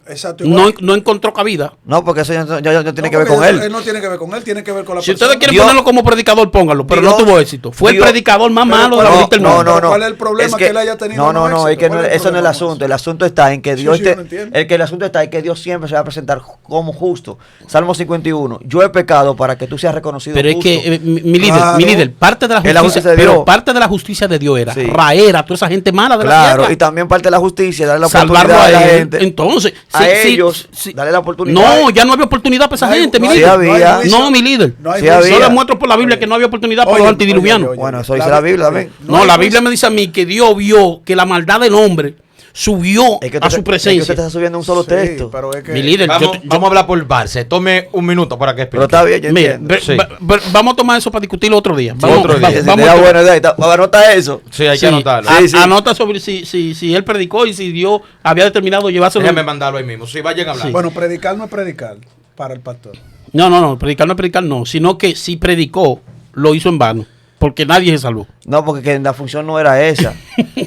Exacto. No encontró cabida. No, porque eso ya tiene que ver porque con eso- él. no tiene que ver con él, tiene que ver con la Si persona. ustedes quieren Dios- ponerlo como predicador, pónganlo, pero Dios- no tuvo éxito. Fue el Dios- predicador más Pero malo de la ¿cuál- visita del no, mundo. no, ¿cuál es el problema que él haya tenido No, no es que éxito? ¿Cuál es el eso no es el problema asunto. con El asunto está en que Sí, Dios sí, yo lo entiendo. el asunto está en que Dios siempre se va a presentar como justo. Salmo 51. Yo he pecado para que tú seas reconocido Pero es justo. que mi Claro. líder, parte de la Es la justicia, justicia de pero Dios. parte de la justicia de Dios era Sí. raer a toda esa gente mala de la Claro, tierra. y también parte de la justicia, darle la Salvarlo oportunidad a la a él. gente. Entonces, A ellos, darle la oportunidad. No, ya no había oportunidad para esa No hay- gente, mi no hay- líder. Sí había. juicio. No, mi líder. No hay Sí juicio. había. Yo les muestro por la Biblia que no había oportunidad para Oye, los antidiluvianos. Bueno, eso dice la Biblia también. No, hay la juicio. Biblia me dice a mí que Dios vio que la maldad del hombre subió Es que a su Es que presencia. usted está subiendo un solo Sí, texto. pero es que Mi líder, Vamos a hablar por Barce. Tome un minuto para que explique. Pero está bien, yo mira, entiendo. Sí. vamos a tomar eso para discutirlo otro día. Otro día. Sí, vamos sería a- buena idea. Anota eso. Sí, hay que anotarlo. Sí, sí. Anota sobre si él predicó y si Dios había determinado llevárselo. Déjame mandarlo ahí mismo. Sí, vayan a hablar. Sí. bueno, predicar no es predicar para el pastor. No, predicar no, sino que si predicó, lo hizo en vano, porque nadie se salvó. No, porque que la función no era esa.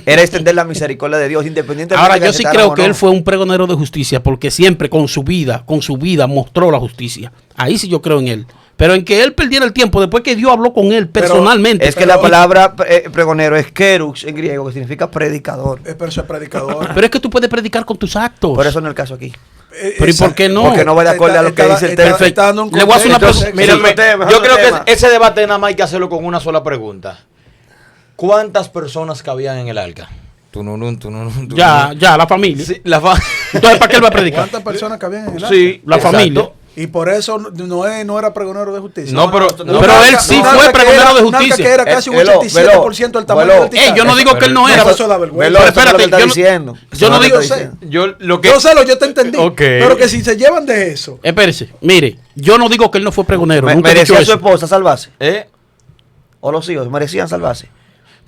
Era extender la misericordia de Dios, independientemente Ahora, de que yo sí aceptaran creo o que no. él fue un pregonero de justicia, porque siempre con su vida mostró la justicia. Ahí sí yo creo en él. Pero en que él perdiera el tiempo después que Dios habló con él personalmente. Es que la palabra pregonero es kerux en griego, que significa predicador. Pero eso es predicador. Pero es que tú puedes predicar con tus actos. Por eso no es el caso aquí. Pero ¿y por qué no? Porque no va de acuerdo a lo que dice el texto. Está dando un Le voy a hacer una contexto. pregunta. Mira, Sí, otro tema, yo otro creo tema. que ese debate nada más hay que hacerlo con una sola pregunta. ¿Cuántas personas cabían en el arca? Ya, la familia. Sí, Entonces, ¿para qué él va a predicar? ¿Cuántas personas cabían en el arca? Sí, La exacto. familia. Y por eso no era pregonero de justicia. No, pero él sí fue pregonero de Un arca justicia. que era casi un Velo, 87% del tamaño velo. del Titanic. Yo no digo que él no era. Eso da vergüenza. Velo, Pero eso es lo que espérate, está yo no- diciendo. yo Eso no es lo que digo- está diciendo. Yo lo que Yo sé, yo te entendí. Ok. Pero que si se llevan de eso. Espérese, mire, yo no digo que él no fue pregonero. Nunca he dicho ¿Merecía su eso. esposa salvarse? ¿Eh? ¿O los hijos merecían salvarse?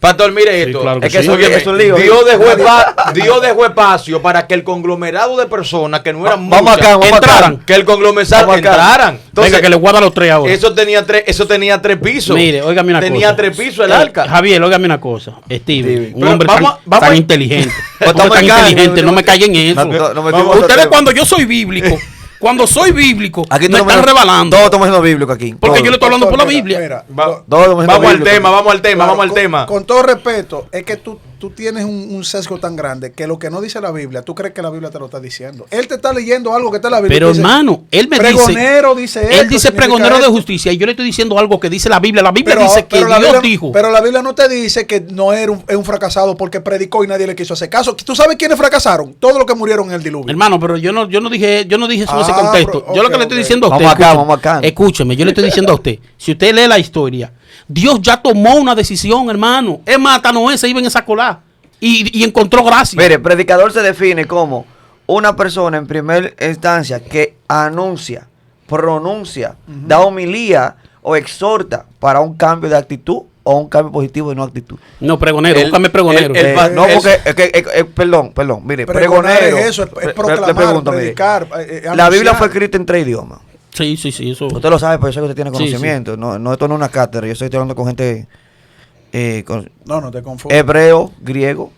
Pastor, mire Sí, esto. claro que Es que sí. eso Óyeme, es un lío. Dios dejó espacio para que el conglomerado de personas que no eran Vamos muchas, acá, vamos entraran. acá. que el conglomerado Vamos acá. entraran. Entonces, Venga, que le guarda los tres ahora. eso tenía tres pisos. Mire, óigame una cosa. Tenía 3 pisos el arca. Javier, óigame una cosa. Steve, un Pero hombre vamos tan a- inteligente. Pues Un hombre tan estamos acá, inteligente, no me callen en eso. No metimos otro Ustedes tema. cuando yo soy bíblico, cuando soy bíblico, Aquí me no están rebalando. Todos estamos siendo bíblicos aquí. Porque todos. yo le estoy hablando por la Mira, Biblia. mira, Todos Vamos al bíblicos. tema, vamos al tema, claro, vamos al con- tema. Con todo respeto, es que tú tienes un sesgo tan grande que lo que no dice la Biblia, tú crees que la Biblia te lo está diciendo. Él te está leyendo algo que está en la Biblia. Pero y dice, hermano, él me pregonero dice, dice él esto, dice significa pregonero de esto. justicia y yo le estoy diciendo algo que dice la Biblia. La Biblia Pero- dice que pero la Dios Biblia- dijo. Pero la Biblia no te dice que no era es un fracasado porque predicó y nadie le quiso hacer caso. ¿Tú sabes quiénes fracasaron? Todos los que murieron en el diluvio. Hermano, pero yo no dije eso en ese Ah, contexto. pero- Yo lo que ok, le estoy ok. diciendo a usted, Vamos acá, escúcheme, vamos acá. escúcheme, yo le estoy diciendo a usted, si usted lee la historia, Dios ya tomó una decisión, hermano. Es más, hasta Noé se iba en esa colada y encontró gracia. Mire, predicador se define como una persona en primera instancia que anuncia, pronuncia, da homilía o exhorta para un cambio de actitud o un cambio positivo de no actitud? No, pregonero, búscame pregonero. No, porque, perdón, mire, pregonero. Es eso, es proclamar, le pregunto, predicar, la Biblia fue escrita en 3 idiomas. Sí, eso. Usted lo sabe, por eso que usted tiene Sí, conocimiento. No, esto no es una cátedra, yo estoy hablando con gente No te confundas. hebreo, griego.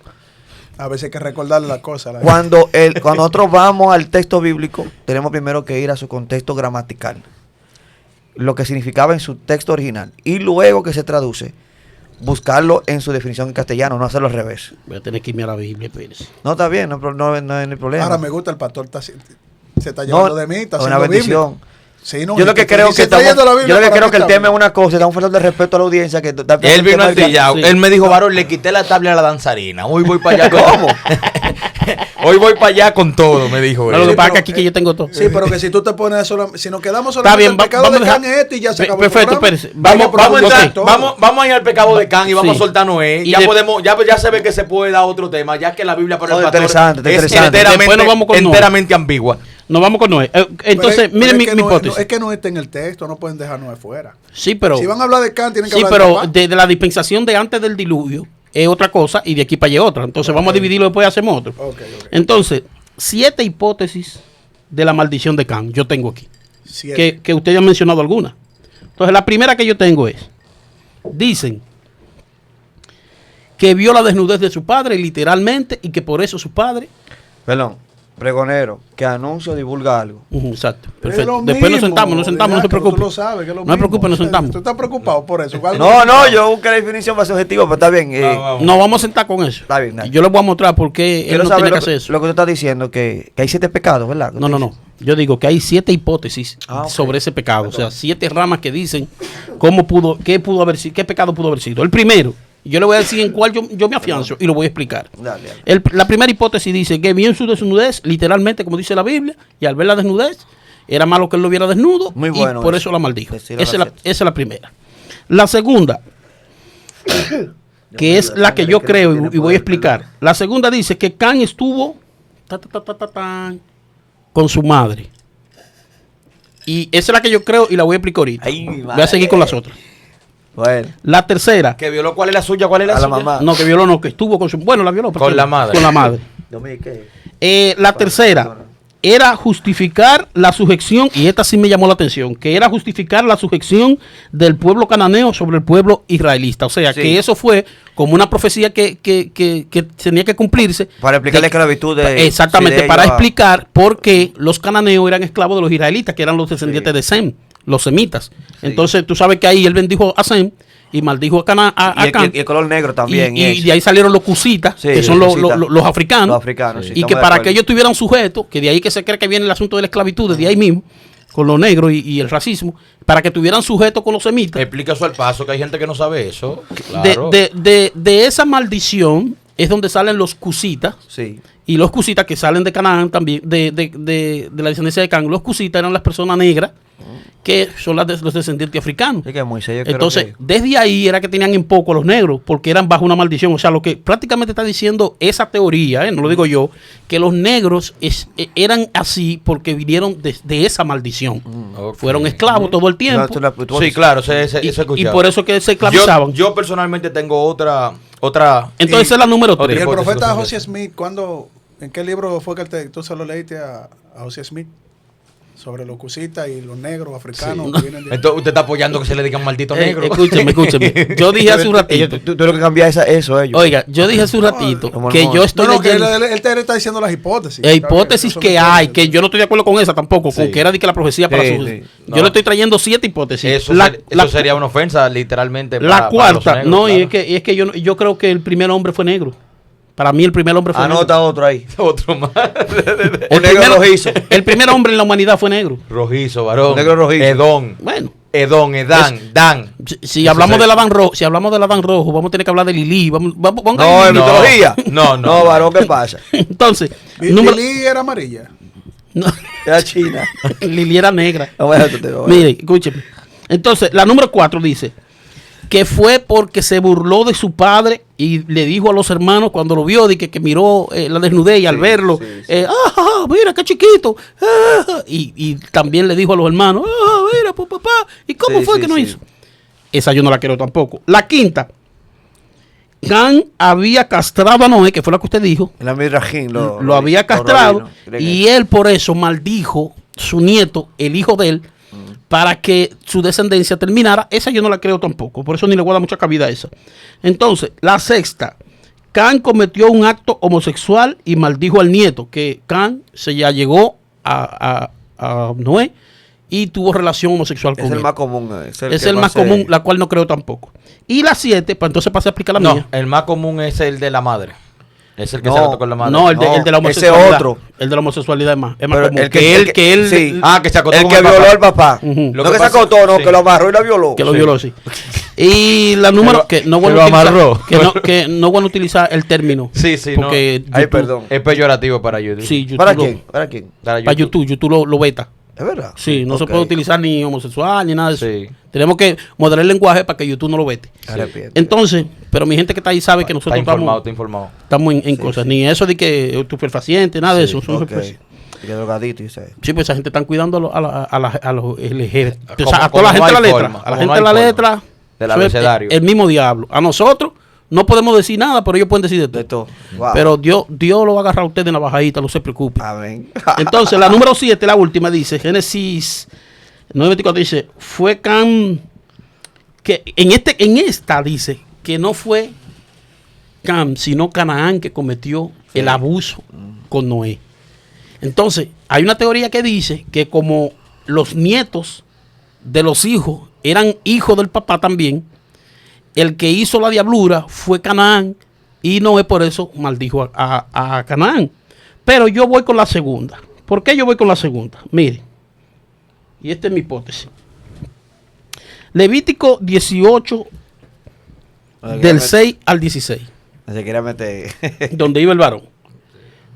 A veces hay que recordarle las cosas. Cuando nosotros vamos al texto bíblico, tenemos primero que ir a su contexto gramatical, lo que significaba en su texto original, y luego que se traduce, buscarlo en su definición en castellano, no hacerlo al revés. Voy a tener que irme a la Biblia, Pérez. No, está bien, no hay problema. Ahora me gusta el pastor, se está llevando de mí, está una haciendo bendición. Biblia. Sí, no, Yo lo que creo que está yendo la Biblia yo lo que para creo mí que el está tema es bien. una cosa, da un falta de respeto a la audiencia que Él vino astillado. Sí. Él me dijo, varón, le quité la tabla a la danzarina. Hoy voy para allá. ¿Cómo? Hoy voy para allá con todo, me dijo No, lo él. que pasa es que aquí que yo tengo todo. Sí, pero que si tú te pones si nos quedamos Está solamente bien, el pecado vamos de a dejar- Can es este y ya se acabó Perfecto, el programa. Pérez. Vamos a ir al pecado de Can y vamos Sí. a soltar Noé. Y Ya de- podemos, ya se ve que se puede dar otro tema, ya que la Biblia para el pastor Interesante, es interesante. Después nos vamos con Noé. enteramente ambigua. Nos vamos con Noé. Entonces, Pero miren es mi que no hipótesis. es que no está en el texto, no pueden dejarnos de fuera. Sí, pero... Si van a hablar de Can, tienen que Sí, hablar pero de papá. de la dispensación de antes del diluvio es otra cosa y de aquí para allá otra. Entonces vamos a dividirlo después y hacemos otro. Ok. Entonces, 7 hipótesis de la maldición de Can yo tengo aquí. 7. Que ustedes han mencionado algunas. Entonces, la primera que yo tengo es, dicen que vio la desnudez de su padre literalmente y que por eso su padre... Perdón, pregonero, que anuncia o divulga algo. Exacto, Es perfecto. lo Después nos mismo, sentamos, no se Tú preocupe. lo sabes, que es lo No se preocupe, nos mismo. sentamos. ¿Tú estás preocupado por eso? ¿Cuál- No, yo busqué la definición para ser objetivo, pero está bien. No vamos a sentar con eso. Está bien, dale. Yo les voy a mostrar por qué él Quiero no saber tiene que lo hacer que, eso. lo que usted está diciendo, que hay 7 pecados, ¿verdad? No. Yo digo que hay 7 hipótesis Ok. sobre ese pecado. O sea, 7 ramas que dicen qué pudo haber sido, qué pecado pudo haber sido. El primero, yo le voy a decir en cuál yo me afianzo y lo voy a explicar. Dale. La primera hipótesis dice que vio en su desnudez, literalmente, como dice la Biblia, y al ver la desnudez, era malo que él lo viera desnudo, Muy y bueno por eso. eso la maldijo. Decir Esa a la es la primera. La segunda, que es la que yo creo y voy a explicar. La segunda dice que Can estuvo con su madre. Y esa es la que yo creo y la voy a explicar ahorita. Ay, mi Voy a seguir con las otras. Bueno, La tercera, Que violó, ¿cuál es la suya? ¿Cuál es la a la suya? mamá. no, que violó, no, que estuvo con su... Bueno, la violó. Con la madre. Con la madre. La tercera era justificar la sujeción, y esta sí me llamó la atención, que era justificar la sujeción del pueblo cananeo sobre el pueblo israelita. O sea, Sí. que eso fue como una profecía que tenía que cumplirse. Para explicar la esclavitud de... Exactamente, sí, de para ellos a- explicar por qué los cananeos eran esclavos de los israelitas, que eran los descendientes Sí. de Sem, los semitas. Entonces, tú sabes que ahí él bendijo a Sem y maldijo a Cana. Y el color negro también. Y de ahí salieron los cusitas, Sí, que son los los cusitas. africanos. Los africanos, sí, y estamos que de para acuerdo. que ellos tuvieran sujeto, que de ahí que se cree que viene el asunto de la esclavitud, de ahí mismo, con los negros y el racismo, para que tuvieran sujeto con los semitas. Explica eso al paso, que hay gente que no sabe eso. De, Claro. de esa maldición es donde salen los cusitas. Sí. Y los cusitas que salen de Canaán también, de la descendencia de Can, los cusitas eran las personas negras que son las de los descendientes africanos. Sí, que Moisés, yo creo Entonces, que- desde ahí era que tenían en poco a los negros, porque eran bajo una maldición. O sea, lo que prácticamente está diciendo esa teoría, no lo digo yo, que los negros eran así porque vinieron de esa maldición. Ok. Fueron esclavos todo el tiempo. Sí, claro, se y escuchaba. por eso que se esclavizaban. Yo personalmente tengo otra. Entonces, esa es la número otra 3. Y el hipótesis profeta sobre José eso. Smith, ¿en qué libro fue que tú se lo leíste a José Smith? Sobre los cusitas y los negros africanos. Sí. que vienen de- Entonces, usted está apoyando que se le digan maldito negro. Escúcheme. Yo dije hace un ratito. Tú lo que cambias eso ellos. Oiga, yo dije hace un ratito como que el yo estoy No, que él, leyendo él te está diciendo las hipótesis. hipótesis Eso que no hay, tiene- que yo no estoy de acuerdo con esa tampoco, con Sí. que era de que la profecía para Sí, su... sí. Yo le estoy trayendo 7 hipótesis. Eso, La- eso la- sería una ofensa, literalmente. La para cuarta, los negros, no, claro. y es que yo creo que el primer hombre fue negro. Para mí el primer hombre fue Anota negro. otro ahí. Otro más. Un negro rojizo. El primer hombre en la humanidad fue negro. Rojizo, varón. Negro rojizo. Edón. Bueno, Dan. si hablamos del Adán rojo, vamos a tener que hablar de Lili. Vamos No, en No. mitología. No. No, varón, ¿qué pasa? Entonces, Lili era amarilla. no, Era China. Lili era negra. No, bueno, te digo, Mire, escúcheme. Entonces, la número 4 dice que fue porque se burló de su padre y le dijo a los hermanos cuando lo vio, de que miró la desnudez y al verlo, mira qué chiquito. Y también le dijo a los hermanos, mira, papá, ¿y cómo Sí, fue sí, que no sí. hizo? esa yo no la quiero tampoco. La quinta, Can había castrado a Noé, que fue la que usted dijo. La Midrajín Lo había castrado y él por eso maldijo su nieto, el hijo de él, para que su descendencia terminara. Esa yo no la creo tampoco, por eso ni le voy a dar mucha cabida a esa. Entonces, la sexta, Can cometió un acto homosexual y maldijo al nieto, que Can se ya llegó a Noé y tuvo relación homosexual con él. Es el más común. Es el más común, la cual no creo tampoco. Y la 7, pues entonces pasé a explicar la No, mía. el más común es el de la madre. Es el que No, se acostó con la madre. No, el de la ese homosexualidad. otro. El de la homosexualidad es más Pero común. el Que él sí. Que se acostó El con que el violó papá. al papá. Ujú. Lo No que que se pasa- acostó, no, sí. que lo amarró y lo violó. que lo Sí. violó, sí. Y la número Que que no lo bueno utilizar, amarró. que no bueno utilizar el término. Sí, sí, porque Ay, YouTube- perdón. Es peyorativo para YouTube. Sí, YouTube ¿Para lo- quién? ¿Para quién? Para Para YouTube lo veta. ¿Es verdad? Sí, no se Ok. puede utilizar ni homosexual ni nada de eso. Sí. Tenemos que moderar el lenguaje para que YouTube no lo vete. Arrepiente. Entonces, pero mi gente que está ahí sabe que nosotros Está informado, estamos, está informado. estamos en cosas. Ni eso de que estupefaciente, nada de eso. Son Ok. pues, Y que drogadito y se... sí, pues esa gente están cuidando a los LGBT. O sea, Como- a toda como la gente no de la hay letra. forma, A la como gente no de hay la forma. letra. Del eso es abecedario. el mismo diablo. A nosotros no podemos decir nada, pero ellos pueden decir de todo. De todo. Wow. Pero Dios lo va a agarrar a usted en la bajadita, no se preocupe. Amén. Entonces, la número 7, la última, dice, Génesis 9:24, dice, fue Cam, que en esta dice que no fue Cam, sino Canaán que cometió el abuso con Noé. Entonces, hay una teoría que dice que como los nietos de los hijos eran hijos del papá también, el que hizo la diablura fue Canaán y Noé por eso maldijo a Canaán. Pero yo voy con la segunda. ¿Por qué yo voy con la segunda? Mire, y esta es mi hipótesis. Levítico 18, del 6 al 16, Se quiere meter. donde iba el varón.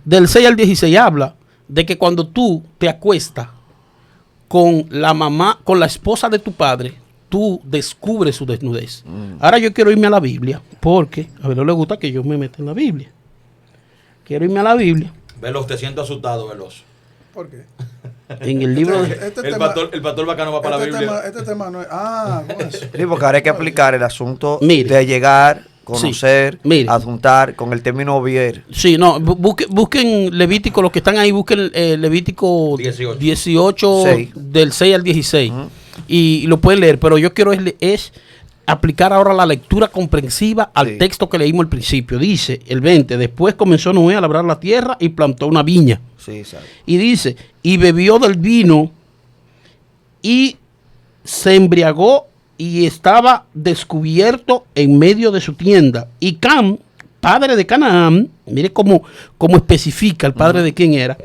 Del 6 al 16 habla de que cuando tú te acuestas con la mamá, con la esposa de tu padre, tú descubres su desnudez. Ahora yo quiero irme a la Biblia, porque a ver, no le gusta que yo me meta en la Biblia. Quiero irme a la Biblia, Veloz, te siento asustado, Veloz. ¿Por qué? en el libro de... El pastor bacano va para la Biblia. Este tema no es. Ah, con eso. Sí, porque ahora hay que aplicar el asunto Mire. de llegar, conocer, Sí, mire. adjuntar con el término vier. Sí, no, busquen Levítico, los que están ahí, busquen Levítico 18 Seis. del 6 al 16 y lo pueden leer, pero yo quiero es aplicar ahora la lectura comprensiva al Sí. texto que leímos al principio. Dice el 20, después comenzó Noé a labrar la tierra y plantó una viña. Sí, sabe. Y dice, y bebió del vino y se embriagó y estaba descubierto en medio de su tienda. Y Cam, padre de Canaán, mire cómo especifica el padre de quién era.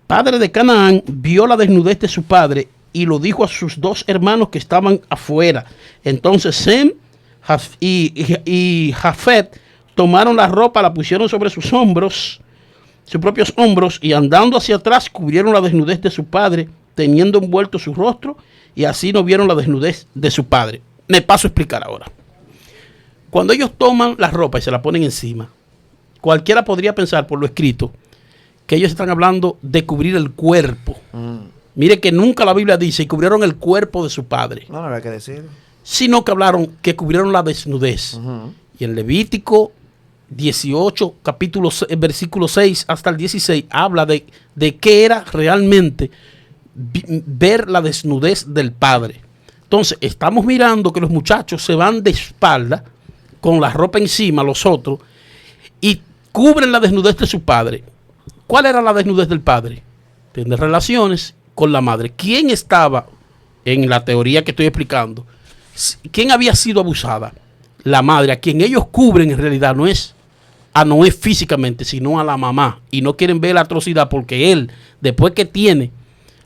Padre de Canaán vio la desnudez de su padre y lo dijo a sus dos hermanos que estaban afuera. Entonces Sem y Jafet tomaron la ropa, la pusieron sobre sus hombros, sus propios hombros, y andando hacia atrás cubrieron la desnudez de su padre, teniendo envuelto su rostro, y así no vieron la desnudez de su padre. Me paso a explicar ahora. Cuando ellos toman la ropa y se la ponen encima, cualquiera podría pensar por lo escrito que ellos están hablando de cubrir el cuerpo. Mire que nunca la Biblia dice y cubrieron el cuerpo de su padre, No, no había que decirlo. sino que hablaron que cubrieron la desnudez. Y en Levítico 18, versículo 6 hasta el 16, habla de qué era realmente ver la desnudez del padre. Entonces, estamos mirando que los muchachos se van de espalda con la ropa encima, los otros, y cubren la desnudez de su padre. ¿Cuál era la desnudez del padre? Tener relaciones con la madre. ¿Quién estaba, en la teoría que estoy explicando, quién había sido abusada? La madre. A quien ellos cubren en realidad no es a Noé físicamente, sino a la mamá. Y no quieren ver la atrocidad porque él, después que tiene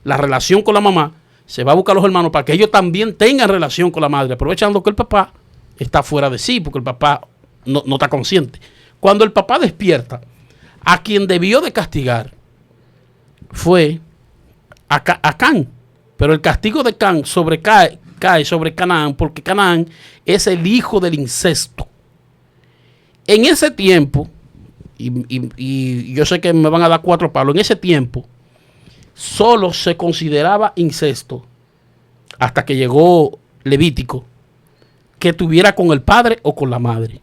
la relación con la mamá, se va a buscar a los hermanos para que ellos también tengan relación con la madre, aprovechando que el papá está fuera de sí, porque el papá no está consciente. Cuando el papá despierta, a quien debió de castigar fue a Can, pero el castigo de Can cae sobre Canaán, porque Canaán es el hijo del incesto. En ese tiempo, y yo sé que me van a dar 4 palos, en ese tiempo solo se consideraba incesto, hasta que llegó Levítico, que estuviera con el padre o con la madre.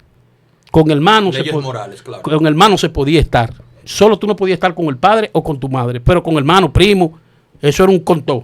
Con el hermano Leyes morales, claro. con el hermano se podía estar. Solo tú no podías estar con el padre o con tu madre, pero con hermano, primo, eso era un contó.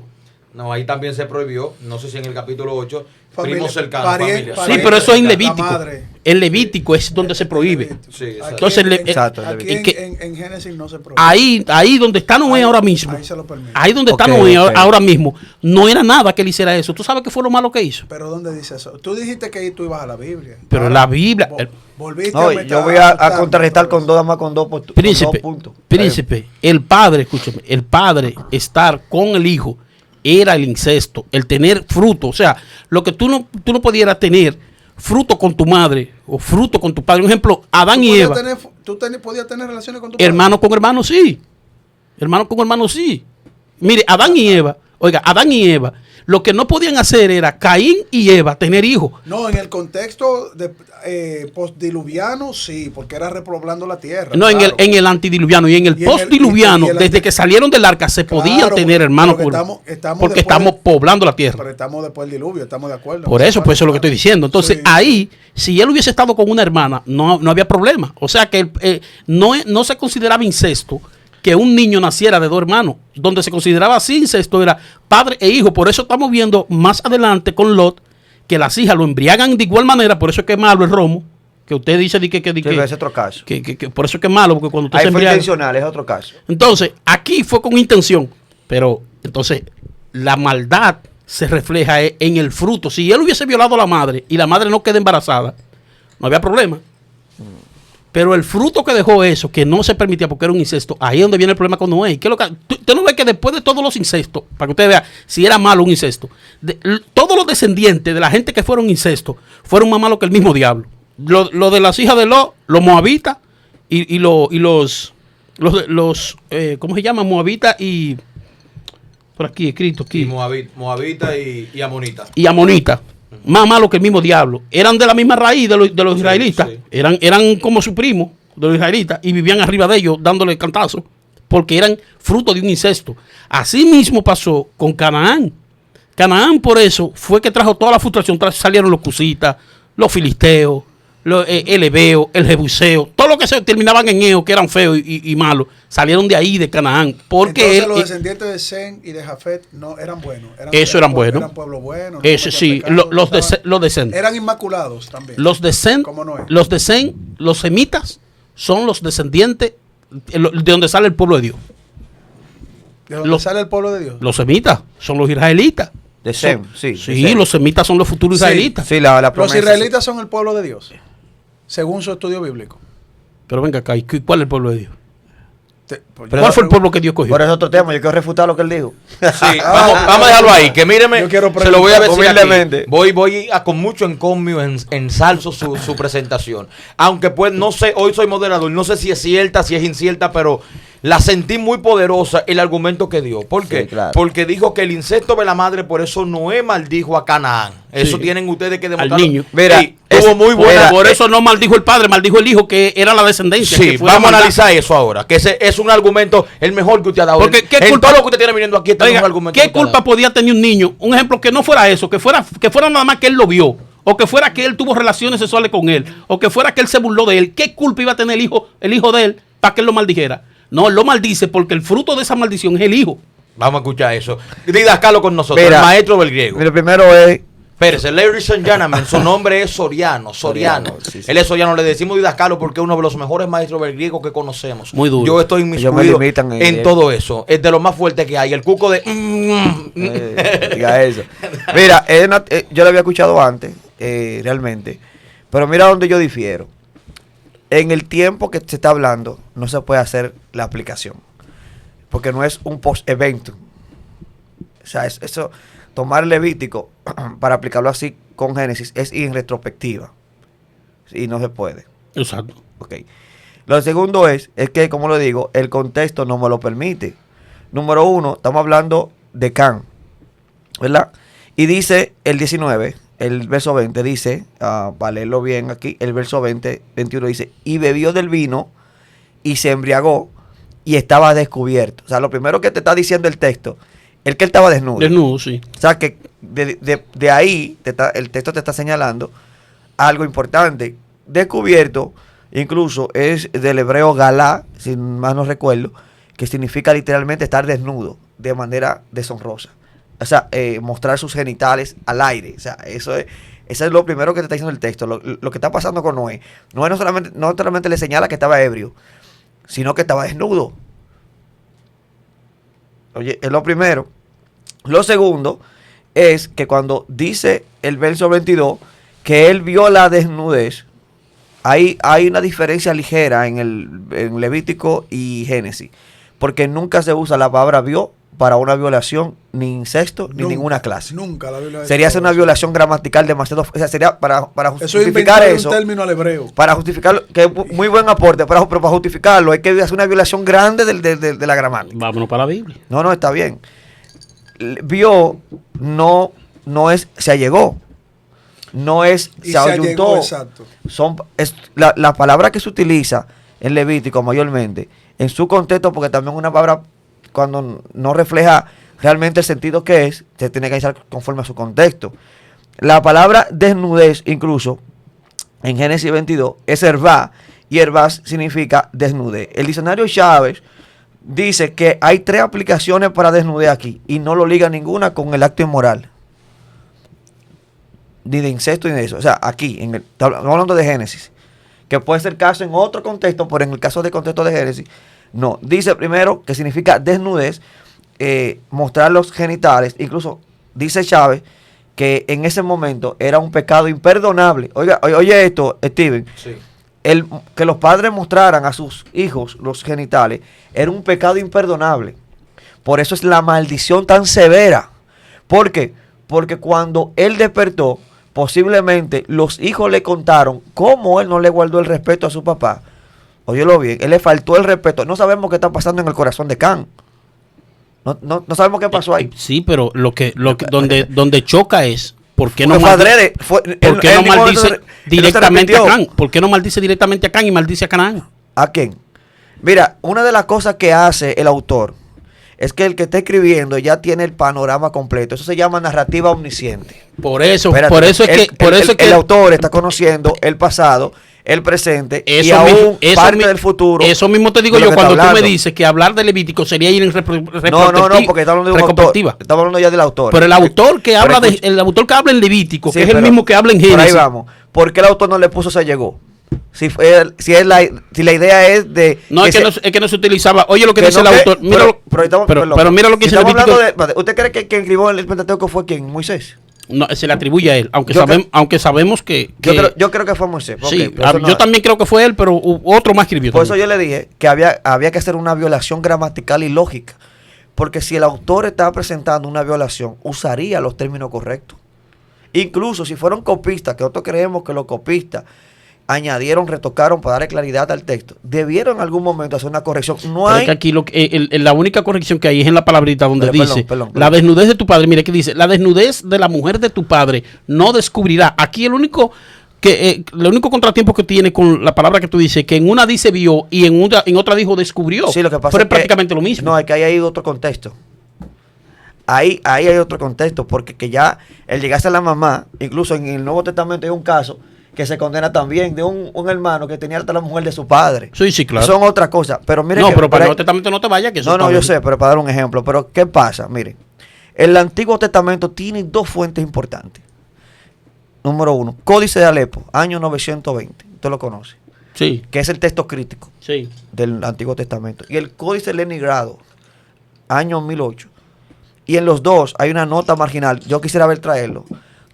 No, ahí también se prohibió, no sé si en el capítulo 8, Familia, primos cercanos, familia. Sí, pero eso es en la Levítico. madre. En Levítico es donde se prohíbe. Sí, exacto. Entonces, Exacto, aquí y que- en Génesis no se prohíbe. ahí donde está Noé Ahí- ahora mismo, ahí se lo permite. ahí donde está Ok, Noé ok. ahora mismo, no era nada que él hiciera eso. ¿Tú sabes qué fue lo malo que hizo? Pero ¿dónde dice eso? Tú dijiste que ahí tú ibas a la Biblia. Pero Ahora la Biblia- volviste No, meter yo voy a ajustarme contrarrestar todo con dos, más con dos, con dos Príncipe, puntos. príncipe, el padre, escúchame, el padre estar con el hijo era el incesto, el tener fruto. O sea, lo que tú no pudieras tener fruto con tu madre o fruto con tu padre. Un ejemplo, Adán y Eva. Podías tener relaciones con tu padre. Hermano con hermano, sí. Hermano con hermano, sí. Mire, Adán y Eva, oiga, Adán y Eva, lo que no podían hacer era Caín y Eva tener hijos. No, en el contexto de postdiluviano, sí, porque era repoblando la tierra. No, claro. en el antidiluviano y en el Y en el- postdiluviano, y el desde anti- que salieron del arca se Claro, podían tener hermanos porque con estamos porque después estamos poblando la tierra. Pero estamos después del diluvio, estamos de acuerdo. Por eso, pues eso es lo que estoy diciendo. Entonces, Sí. ahí, si él hubiese estado con una hermana, no había problema. O sea que no se consideraba incesto que un niño naciera de dos hermanos. Donde se consideraba así incesto era padre e hijo. Por eso estamos viendo más adelante con Lot que las hijas lo embriagan de igual manera. Por eso es que es malo el romo. Que usted dice Sí, pero es otro caso. que por eso es que es malo. Porque cuando usted Ahí se fue embriaga. intencional, es otro caso. Entonces, aquí fue con intención, pero entonces la maldad se refleja en el fruto. Si él hubiese violado a la madre y la madre no queda embarazada, no había problema. Pero el fruto que dejó eso, que no se permitía porque era un incesto, ahí es donde viene el problema con Noé. ¿Qué es lo que, usted no ve que después de todos los incestos, para que usted vea si era malo un incesto, todos los descendientes de la gente que fueron incestos fueron más malos que el mismo diablo. Lo de las hijas de Lot, los moabitas y los ¿cómo se llama? Moabitas y por aquí escrito aquí. Y Moabita y Amonita. Y amonitas, más malos que el mismo diablo. Eran de la misma raíz de los Sí, israelitas. sí. Eran como su primo de los israelitas y vivían arriba de ellos dándole cantazos porque eran fruto de un incesto. Así mismo pasó con Canaán. Canaán por eso fue que trajo toda la frustración. Salieron los cusitas, los filisteos, el hebeo, el jebuseo, todo lo que se terminaban en eo, que eran feos y malos, salieron de ahí, de Canaán. Porque Entonces los descendientes de Sem y de Jafet no eran buenos. Eran buenos. Eran pueblos buenos. Ese sí, los de Sem. Eran inmaculados también. Los de Sem, Como Noé. los semitas, son los descendientes de donde sale el pueblo de Dios. ¿De dónde los- sale el pueblo de Dios? Los semitas son los israelitas. De Sem, sí. Sí, de Sem. los semitas son los futuros Sí. israelitas. Sí, la Los promesa, israelitas son el pueblo de Dios, según su estudio bíblico. Pero venga acá, ¿y cuál es el pueblo de Dios? Pues Pero ¿Cuál fue el pregunto- pueblo que Dios sí. cogió? Por eso otro tema, yo quiero refutar lo que él dijo. Sí, vamos a dejarlo ahí, que míreme, Yo quiero se lo voy a decir humildemente. aquí. Voy con mucho encomio, ensalzo su presentación. Aunque pues no sé, hoy soy moderador, no sé si es cierta, si es incierta, pero la sentí muy poderosa el argumento que dio. ¿Por qué? Sí, claro. Porque dijo que el incesto de la madre, por eso Noé maldijo a Canaán. Eso Sí. tienen ustedes que Al demostrarlo. niño. Mira, Sí, tuvo muy buena. mira, Por eso no maldijo el padre, maldijo el hijo, que era la descendencia. Sí, que fue la vamos a maldad. analizar eso ahora. Que ese es un argumento el mejor que usted ha dado. Porque, ¿qué en culpa- todo lo que usted tiene viniendo aquí, este es Oiga, un argumento. ¿qué que usted ha culpa dado. podía tener un niño? Un ejemplo que no fuera eso, que fuera nada más que él lo vio, o que fuera que él tuvo relaciones sexuales con él, o que fuera que él se burló de él. ¿Qué culpa iba a tener el hijo de él para que él lo maldijera? No, él lo maldice porque el fruto de esa maldición es el hijo. Vamos a escuchar eso. Didascalo con nosotros, Mira, el maestro del griego. Mira, primero es Espérese, ladies and gentlemen, su nombre es Soriano. Sí, sí. Él es Soriano, le decimos Didascalo porque es uno de los mejores maestros del griego que conocemos. Muy duro. Yo estoy Ellos me inmiscuido limitan en en él. todo eso. Es de lo más fuerte que hay. El cuco de... diga eso. Mira, yo lo había escuchado antes, realmente. Pero mira donde yo difiero. En el tiempo que se está hablando, no se puede hacer la aplicación. Porque no es un post-evento. O sea, eso, tomar Levítico para aplicarlo así con Génesis es en retrospectiva. Y no se puede. Exacto. Ok. Lo segundo es que, como lo digo, el contexto no me lo permite. Número uno, estamos hablando de Can, ¿verdad? Y dice el 19, el verso 20, dice, para leerlo bien aquí, el verso 21 dice, y bebió del vino y se embriagó y estaba descubierto. O sea, lo primero que te está diciendo el texto es que él estaba desnudo. Desnudo, sí. O sea, que de ahí el texto te está señalando algo importante. Descubierto, incluso es del hebreo galá, si mal no recuerdo, que significa literalmente estar desnudo de manera deshonrosa. O sea, mostrar sus genitales al aire. O sea, eso es lo primero que te está diciendo el texto. Lo que está pasando con Noé. Noé no solamente le señala que estaba ebrio, sino que estaba desnudo. Oye, es lo primero. Lo segundo es que cuando dice el verso 22 que él vio la desnudez, hay una diferencia ligera en Levítico y Génesis, porque nunca se usa la palabra vio para una violación, ni incesto, ni ninguna clase. Nunca la Biblia sería hacer una violación gramatical demasiado... O sea, sería para justificar eso. Un término al hebreo. Para justificarlo, que es muy buen aporte, pero para justificarlo hay que hacer una violación grande de la gramática. Vámonos para la Biblia. No, está bien. Vio no es se allegó. No es se ayuntó. Exacto. La palabra que se utiliza en Levítico mayormente, en su contexto, porque también una palabra cuando no refleja realmente el sentido que es, se tiene que usar conforme a su contexto. La palabra desnudez, incluso, en Génesis 22, es hervá, y hervá significa desnudez. El diccionario Chávez dice que hay 3 aplicaciones para desnudez aquí, y no lo liga ninguna con el acto inmoral, ni de incesto ni de eso. O sea, aquí, estamos hablando de Génesis, que puede ser caso en otro contexto, pero en el caso de contexto de Génesis, no. Dice primero que significa desnudez, mostrar los genitales. Incluso dice Chávez que en ese momento era un pecado imperdonable. Oye esto, Steven. Sí. Que los padres mostraran a sus hijos los genitales era un pecado imperdonable. Por eso es la maldición tan severa. ¿Por qué? Porque cuando él despertó, posiblemente los hijos le contaron cómo él no le guardó el respeto a su papá. Óyelo bien, él le faltó el respeto. No sabemos qué está pasando en el corazón de Can. No sabemos qué pasó ahí. Sí, pero donde choca es ¿por qué no maldice directamente a Can? ¿Por qué no maldice directamente a Can y maldice a Canaán? ¿A quién? Mira, una de las cosas que hace el autor es que el que está escribiendo ya tiene el panorama completo. Eso se llama narrativa omnisciente. Por eso, Espérate, por eso es que el autor está conociendo el pasado, el presente eso y aún mismo, parte del futuro. Eso mismo te digo yo cuando tú me dices que hablar de Levítico sería ir en No, porque está hablando de un autor. Estamos hablando ya del autor. Pero el autor que habla el autor que habla en Levítico, sí, que es el mismo que habla en Génesis. Por ahí vamos. ¿Por qué el autor no le puso se llegó? Si la idea es de... No, es que no se utilizaba. Oye lo que dice el autor. Pero mira lo que dice Levítico. ¿Usted cree que quien escribió el Pentateuco fue quién? ¿Moisés? No, se le atribuye a él, aunque sabemos que yo creo que fue Moisés. Sí, yo también creo que fue él, pero otro más escribió. Por eso yo le dije que había que hacer una violación gramatical y lógica. Porque si el autor estaba presentando una violación, usaría los términos correctos. Incluso si fueron copistas, que nosotros creemos que los copistas añadieron, retocaron para darle claridad al texto, debieron en algún momento hacer una corrección. No hay... Es que aquí la única corrección que hay es en la palabrita donde dice perdón. La desnudez de tu padre. Mire que dice, la desnudez de la mujer de tu padre no descubrirá. Aquí el único contratiempo que tiene con la palabra que tú dices, que en una dice vio y en otra dijo descubrió. Sí, lo que pasa pero es prácticamente lo mismo. No, es que ahí hay otro contexto. Ahí hay otro contexto, porque que ya el llegarse a la mamá, incluso en el Nuevo Testamento hay un caso que se condena también de un hermano que tenía hasta la mujer de su padre. Sí, claro. Son otras cosas. Pero mire, pero para el Nuevo Testamento no te vayas, que eso no, yo sé, pero para dar un ejemplo. Pero ¿qué pasa? Mire, el Antiguo Testamento tiene 2 fuentes importantes. Número 1, Códice de Alepo, año 920. Usted lo conoce. Sí. Que es el texto crítico Sí. del Antiguo Testamento. Y el Códice de Leningrado, año 1008. Y en los dos hay una nota marginal, yo quisiera traerlo,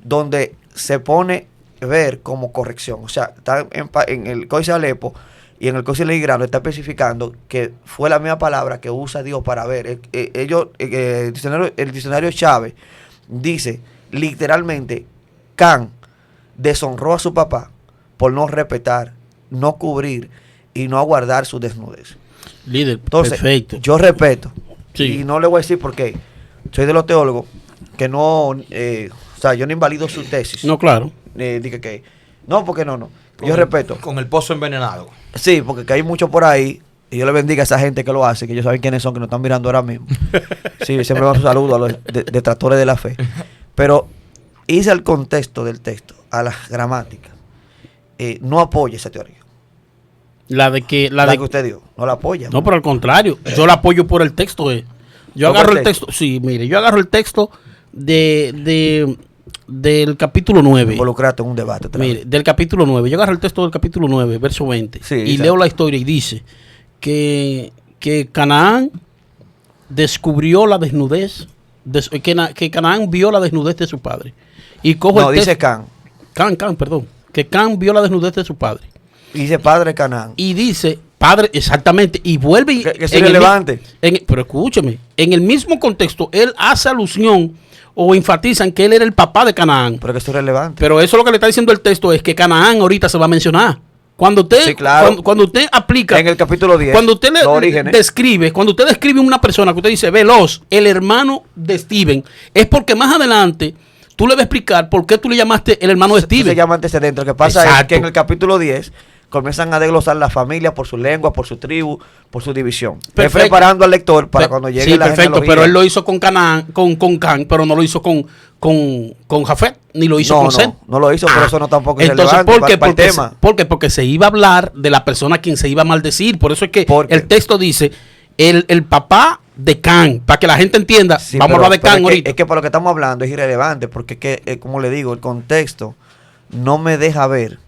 donde se pone ver como corrección. O sea, está en el Códice de Alepo y en el Códice de Leningrado está especificando que fue la misma palabra que usa Dios para ver. El diccionario Chávez dice literalmente, Can deshonró a su papá por no respetar, no cubrir y no aguardar su desnudez. Líder, entonces, perfecto. Yo respeto, sí. Y no le voy a decir por qué. Soy de los teólogos que no, o sea, yo no invalido su tesis. No, claro. Dije que no, porque no. Yo respeto. Con el pozo envenenado. Sí, porque que hay mucho por ahí. Y yo le bendiga a esa gente que lo hace, que ellos saben quiénes son, que nos están mirando ahora mismo. Sí, siempre mando un saludo a los detractores de la fe. Pero irse al contexto del texto, a la gramática, no apoya esa teoría. La que usted dio, no la apoya. No, pero al contrario, yo la apoyo por el texto. Yo agarro el texto, sí, mire, yo agarro el texto del capítulo 9. Involucrate en un debate. Mire, del capítulo 9. Yo agarro el texto del capítulo 9, verso 20. Sí, y exacto. leo la historia y dice que Canaán descubrió la desnudez, que Canaán vio la desnudez de su padre. Y cojo no, el dice texto. Can. Perdón. Que Can vio la desnudez de su padre. Dice padre Canaán. Y dice, padre, exactamente, y vuelve y... Que es irrelevante. Pero escúcheme, en el mismo contexto, él hace alusión o enfatiza en que él era el papá de Canaán. Pero que esto es relevante. Pero eso lo que le está diciendo el texto es que Canaán ahorita se va a mencionar. Cuando usted, Sí, claro. cuando usted aplica... En el capítulo 10. Cuando usted los orígenes. cuando usted describe una persona que usted dice, Veloz, el hermano de Steven, es porque más adelante tú le vas a explicar por qué tú le llamaste el hermano de Se Steven. llama antecedente. Lo que pasa es Exacto. que en el capítulo 10 comienzan a desglosar la familia por su lengua, por su tribu, por su división. Es Perfecto. preparando al lector para cuando llegue sí, la perfecto, genealogía. pero él lo hizo con Canaán, con Can, pero no lo hizo con Jafet, ni lo hizo con Sem. No lo hizo, pero eso no tampoco es Entonces, relevante ¿por qué? para el tema. Porque se iba a hablar de la persona a quien se iba a maldecir. Por eso es que ¿Por qué? el texto dice el papá de Can, para que la gente entienda. Sí, vamos a hablar de Can ahorita. Es que para lo que estamos hablando es irrelevante, porque es que, como le digo, el contexto no me deja ver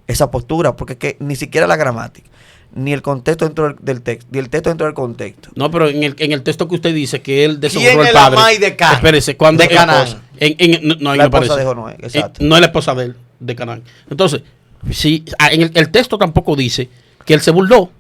esa postura, porque es que ni siquiera la gramática, ni el contexto dentro del texto, ni el texto dentro del contexto. No, pero en el texto que usted dice que él deshonró ¿Quién al es la padre. maíz de Can? Espérese, cuando De Canaán. No, ahí La me esposa parece. de Josué, exacto. No es la esposa de él, de Canaán. Entonces, si en el texto tampoco dice que él se burló.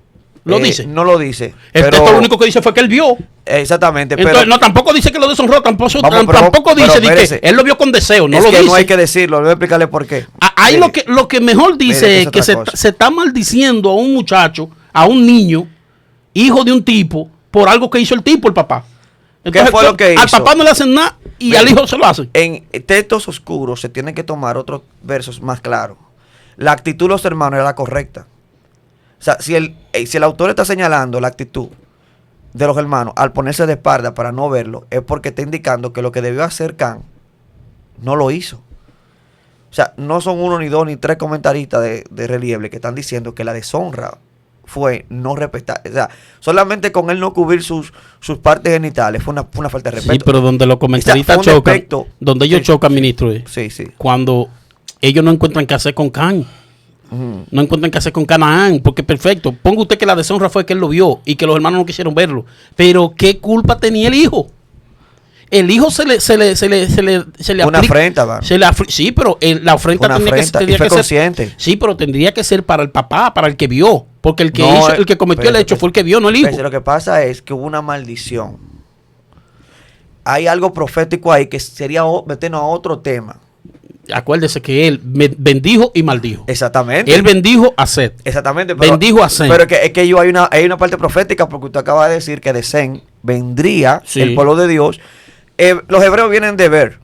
Lo dice. No lo dice. El pero- texto lo único que dice fue que él vio. Exactamente, Entonces, pero no, tampoco dice que lo deshonró, tampoco pero dice de espérese. que él lo vio con deseo, no es lo que dice. no hay que decirlo, voy a explicarle por qué. Ahí Mire, lo que mejor dice mire, es que es otra cosa. se está maldiciendo a un muchacho, a un niño, hijo de un tipo, por algo que hizo el tipo, el papá. Entonces, fue lo que al hizo? papá no le hacen nada y Mire, al hijo se lo hacen. En textos oscuros se tienen que tomar otros versos más claros. La actitud de los hermanos era la correcta. O sea, si el autor está señalando la actitud de los hermanos al ponerse de espalda para no verlo, es porque está indicando que lo que debió hacer Can no lo hizo. O sea, no son uno, ni dos, ni tres comentaristas de relieve que están diciendo que la deshonra fue no respetar. O sea, solamente con él no cubrir sus partes genitales fue una falta de respeto. Sí, pero donde los comentaristas fue un chocan, defecto. donde ellos Sí. chocan, ministro, es Sí, sí. cuando ellos no encuentran qué hacer con Can. Ujú. No encuentran qué hacer con Canaán, porque perfecto. Ponga usted que la deshonra fue que él lo vio y que los hermanos no quisieron verlo. Pero ¿qué culpa tenía el hijo? El hijo se le Una aplica- afrenta, va. sí, pero la ofrenda Una tendría afrenta, que y fue ser. consciente. Sí, pero tendría que ser para el papá, para el que vio. Porque el que No, hizo, el que cometió el hecho fue el que vio, no el hijo. Lo que pasa es que hubo una maldición. Hay algo profético ahí que sería meternos a otro tema. Acuérdese que él bendijo y maldijo. Exactamente. Él bendijo a Seth. Exactamente. bendijo a Sem. Pero es que hay una parte profética, porque usted acaba de decir que de Sem vendría Sí. el pueblo de Dios. Los hebreos vienen de ver.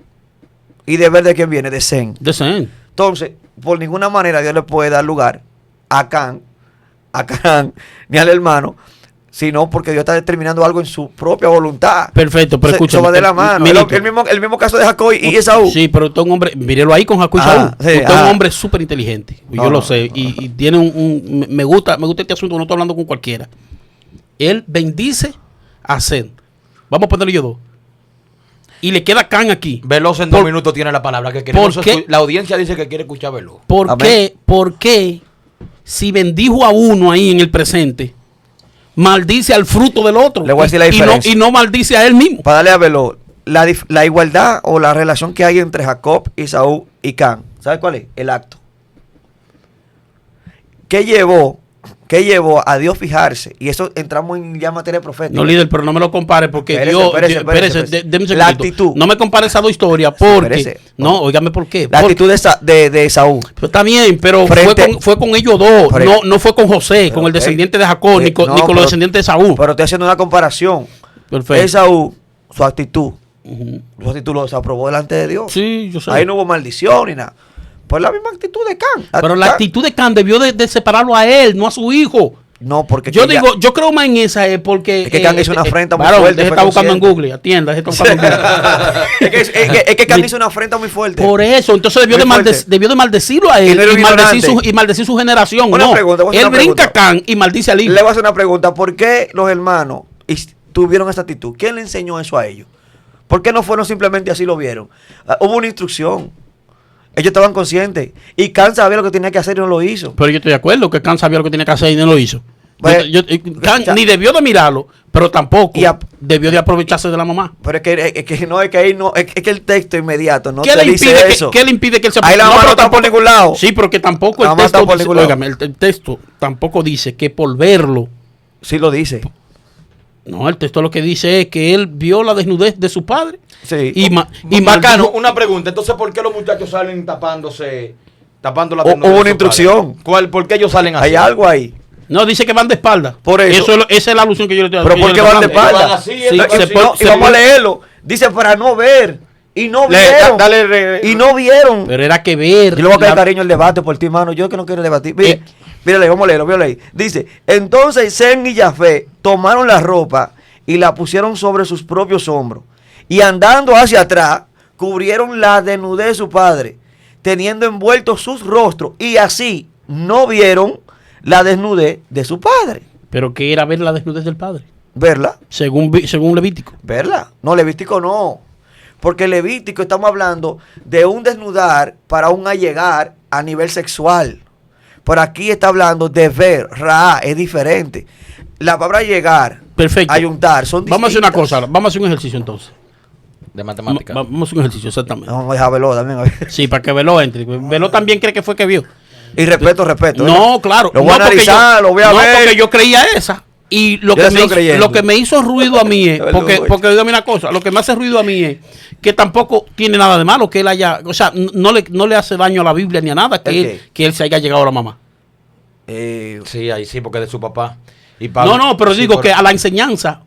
¿Y de ver de quién viene? De Sem. De Seth. Entonces, por ninguna manera Dios le puede dar lugar a Can, ni al hermano, sino porque Dios está determinando algo en su propia voluntad. Perfecto, pero Entonces, escúchame. eso va de la mano. Ministro, El mismo caso de Jacob y Esaú. Sí, pero usted es un hombre, mírelo ahí con Jacob y Ah, Saúl. sí, Usted es un ah. hombre súper inteligente. No, Yo lo no, sé. no, Y tiene me gusta este asunto, no estoy hablando con cualquiera. Él bendice a Seth. Vamos a ponerle yo dos. Y le queda Can aquí. Veloz en 2 minutos tiene la palabra que queremos. ¿Por qué? La audiencia dice que quiere escuchar Veloz. ¿Por Amén. qué si bendijo a uno ahí en el presente, maldice al fruto del otro? Le voy a decir la diferencia. Y no maldice a él mismo. Para darle a verlo, la igualdad o la relación que hay entre Jacob, Esaú y Can. ¿Sabe cuál es? El acto. ¿Qué llevó a Dios fijarse? Y eso entramos en ya materia profética. No, líder, pero no me lo compare porque Espérese. deme un La segundito. actitud. No me compare esas dos historias porque... Espérese. No, óigame por qué. La Porque- actitud de Esaú. Pero está bien, pero Frente- fue con ellos dos. Frente- No fue con José, Pero, con el ok. descendiente de Jacob, ni con No, los pero- descendientes de Saúl. Pero estoy haciendo una comparación. Perfecto. Esaú, su actitud. Ujú. Su actitud lo desaprobó delante de Dios. Sí, yo sé. Ahí no hubo maldición ni nada. Pues la misma actitud de Can. Pero la actitud de Can debió de separarlo a él, no a su hijo. No, porque Yo que ya- digo, yo creo más en esa porque... Es que Can hizo una afrenta muy varón, fuerte, deje fue está buscando en consciente. Google, atienda, deje está buscando en Google. es que Can hizo una afrenta muy fuerte. Por eso, entonces debió Muy de, fuerte. debió de maldecirlo a Y él no era un ignorante. y maldecir su generación. Una No, pregunta, voy a hacer él una brinca pregunta. Can y maldice al hijo. Le voy a hacer una pregunta. ¿Por qué los hermanos tuvieron esa actitud? ¿Quién le enseñó eso a ellos? ¿Por qué no fueron simplemente así lo vieron? Hubo una instrucción. Ellos estaban conscientes. Y Can sabía lo que tenía que hacer y no lo hizo. Pero yo estoy de acuerdo que Can sabía lo que tenía que hacer y no lo hizo. Pues, Can ya- ni debió de mirarlo, pero tampoco Y debió de aprovecharse de la mamá. Pero es que ahí no, es que el texto inmediato no ¿Qué te le dice impide eso. ¿qué le impide que él se Ahí la mamá pero no está por tampoco- ningún lado. Sí, pero que tampoco La el mamá está texto por dice, ningún lado. óigame, el texto tampoco dice que por verlo. Sí lo dice. No, el texto lo que dice es que él vio la desnudez de su padre. Sí. Y Bacano, maldijo- una pregunta. Entonces, ¿por qué los muchachos salen tapando la Hubo desnudez de una su instrucción. padre? ¿Por qué ellos salen así? Hay algo ahí. No, dice que van de espalda. Por eso. Esa es la alusión que yo le estoy Pero que ¿por yo qué le van de estoy dando. espalda? Van así, Sí, ellos se así. puede- No, y vamos a leerlo. Dice para no ver. Y no vieron. Y no vieron. Pero era que ver. Yo le voy a caer la- cariño el debate por ti, mano. Yo que no quiero debatir. Mire, Eh. mírale, vamos a leerlo, mírale ahí. Dice, entonces Sem y Jafé tomaron la ropa y la pusieron sobre sus propios hombros. Y andando hacia atrás, cubrieron la desnudez de su padre, teniendo envueltos sus rostros. Y así no vieron la desnudez de su padre. Pero que era ver la desnudez del padre. ¿Verla? Según Levítico. ¿Verla? No, Levítico no. Porque Levítico estamos hablando de un desnudar para un allegar a nivel sexual. Por aquí está hablando de ver, ra, es diferente. La palabra llegar, Perfecto. ayuntar, son distintas. Vamos a hacer una cosa, vamos a hacer un ejercicio entonces. De matemáticas. Vamos a hacer un ejercicio, exactamente. Vamos a dejar verlo también. A ver. Sí, para que Velo entre. Velo también cree que fue que vio. Y respeto. No, claro. Lo voy a no, porque analizar, yo, lo voy a no, ver. porque yo creía esa. Y Yo lo que, la me sigo hizo, creyendo. lo que me hizo ruido a mí es, De verdad, güey. porque dígame una cosa, lo que me hace ruido a mí es que tampoco tiene nada de malo que él haya, o sea, no le hace daño a la Biblia ni a nada ¿El qué? que él se haya llegado a la mamá. Sí, ahí sí, porque es de su papá. Y No, pero sí, digo que a la enseñanza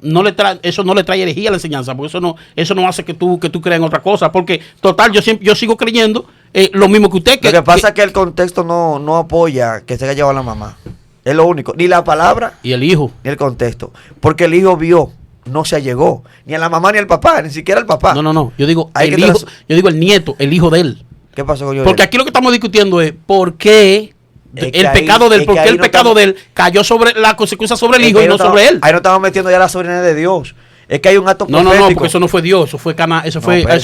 eso no le trae herejía a la enseñanza, porque eso no hace que tú creas en otra cosa, porque total yo sigo creyendo lo mismo que usted. Lo que pasa es que el contexto no apoya que se haya llevado a la mamá. Es lo único. Ni la palabra, Y el hijo. ni el contexto. Porque el hijo vio, no se allegó. Ni a la mamá ni al papá, ni siquiera al papá. No. Yo digo Hay el que hijo, tras- yo digo el nieto, el hijo de él. ¿Qué pasó con yo? Porque aquí lo que estamos discutiendo es por qué Es que el ahí- pecado de él, es que por qué ahí el no pecado estamos- de él cayó sobre la consecuencia sobre el Es hijo que y no estamos- sobre él. Ahí no estamos metiendo ya la soberanía de Dios. Es que hay un acto No, profético. porque eso no fue Dios, eso fue Cana, espérate.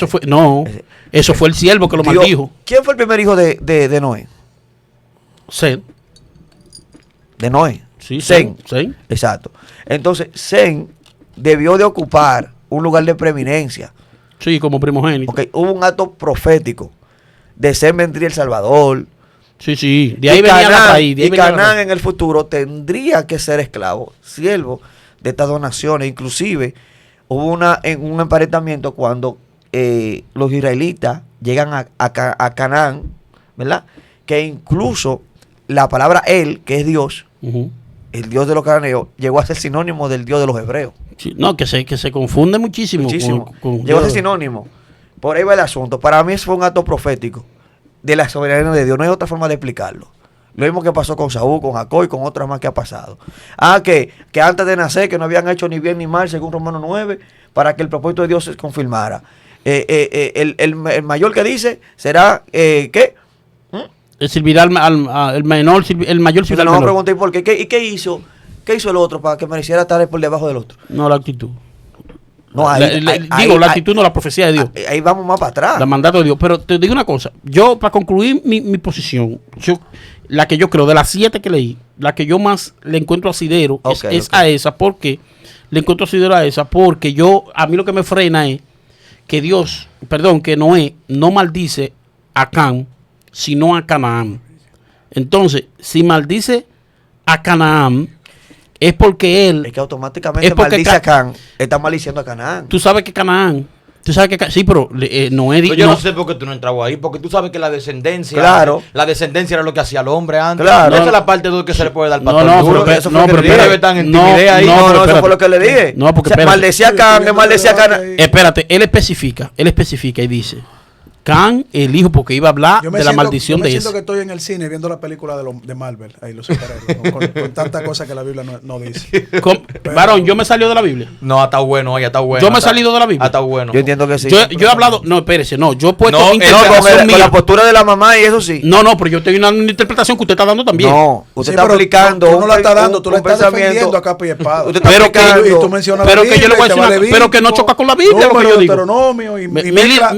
eso fue el siervo que lo Dios- maldijo. ¿Quién fue el primer hijo de Noé? Sed. De Noé. Sí, Sem. Sem. Exacto. Entonces, Sem debió de ocupar un lugar de preeminencia. Sí, como primogénito. Ok, hubo un acto profético. De Sem vendría el Salvador. Sí. De ahí Y venía la Canaán, raíz. de ahí y venía la Canaán raíz. en el futuro tendría que ser esclavo, siervo de estas dos naciones. Inclusive hubo un emparentamiento cuando los israelitas llegan a Canaán, ¿verdad? Que incluso la palabra él, que es Dios, Ujú. el Dios de los cananeos, llegó a ser sinónimo del Dios de los hebreos. Sí, no, que se confunde muchísimo. Muchísimo. con Llegó a ser sinónimo. Por ahí va el asunto. Para mí eso fue un acto profético de la soberanía de Dios. No hay otra forma de explicarlo. Lo mismo que pasó con Saúl, con Jacob y con otras más que ha pasado. Que antes de nacer, que no habían hecho ni bien ni mal, según Romanos 9, para que el propósito de Dios se confirmara. El mayor que dice será, ¿qué? Servirá el menor, el mayor Si servirá no al me menor. pregunté por qué. ¿Y qué hizo? ¿Qué hizo el otro para que mereciera estar por debajo del otro? No, la actitud. No, ahí, La- ahí- digo, ahí- la actitud no, la profecía de Dios. ahí vamos más para atrás. La mandato de Dios. Pero te digo una cosa. Yo, para concluir mi posición, la que yo creo, de las 7 que leí, la que yo más le encuentro asidero es Ok. a esa. Porque le encuentro asidero a esa. Porque a mí lo que me frena es que que Noé no maldice a Cam, sino a Canaán. Entonces, si maldice a Canaán, es porque él... Es que automáticamente Es porque maldice a Can, está maldiciendo a Canaán. Tú sabes que Canaán... sí, pero Noé... Pero yo no sé por qué tú no entrabas ahí, porque tú sabes que la descendencia, Claro. la descendencia era lo que hacía el hombre antes. Claro. Esa es la parte de que se le puede dar No, para no, todo el pero mundo. que- eso no, fue lo pero que le espérate, dije. Están en no, timidez ahí. No, pero eso espérate. fue lo que le dije. No, porque O sea, espérate. maldecía a Can, que maldecía a Canaán. Espérate, él especifica y dice Can, el hijo, porque iba a hablar de la maldición de Yo siento ese. que estoy en el cine viendo la película de Marvel, ahí los superhéroes, con tantas cosas que la Biblia no dice. Varón, yo me salió de la Biblia. No, está bueno, ya está bueno. Yo me he salido de la Biblia. Está bueno. Yo entiendo que sí. Yo he hablado, no, espérese, no, yo he puesto No, No, interpretación con mía. la postura de la mamá y eso sí. No, pero yo tengo una interpretación que usted está dando también. No, usted Sí, está pero aplicando. tú no la estás dando, un tú la estás pensamiento. defendiendo a capa y espada. Usted está Pero que- aplicando. Y tú mencionas Pero la que yo le voy a Biblia, decir te una- pero que no choca con la Biblia, lo que yo digo. Deuteronomio y Mi-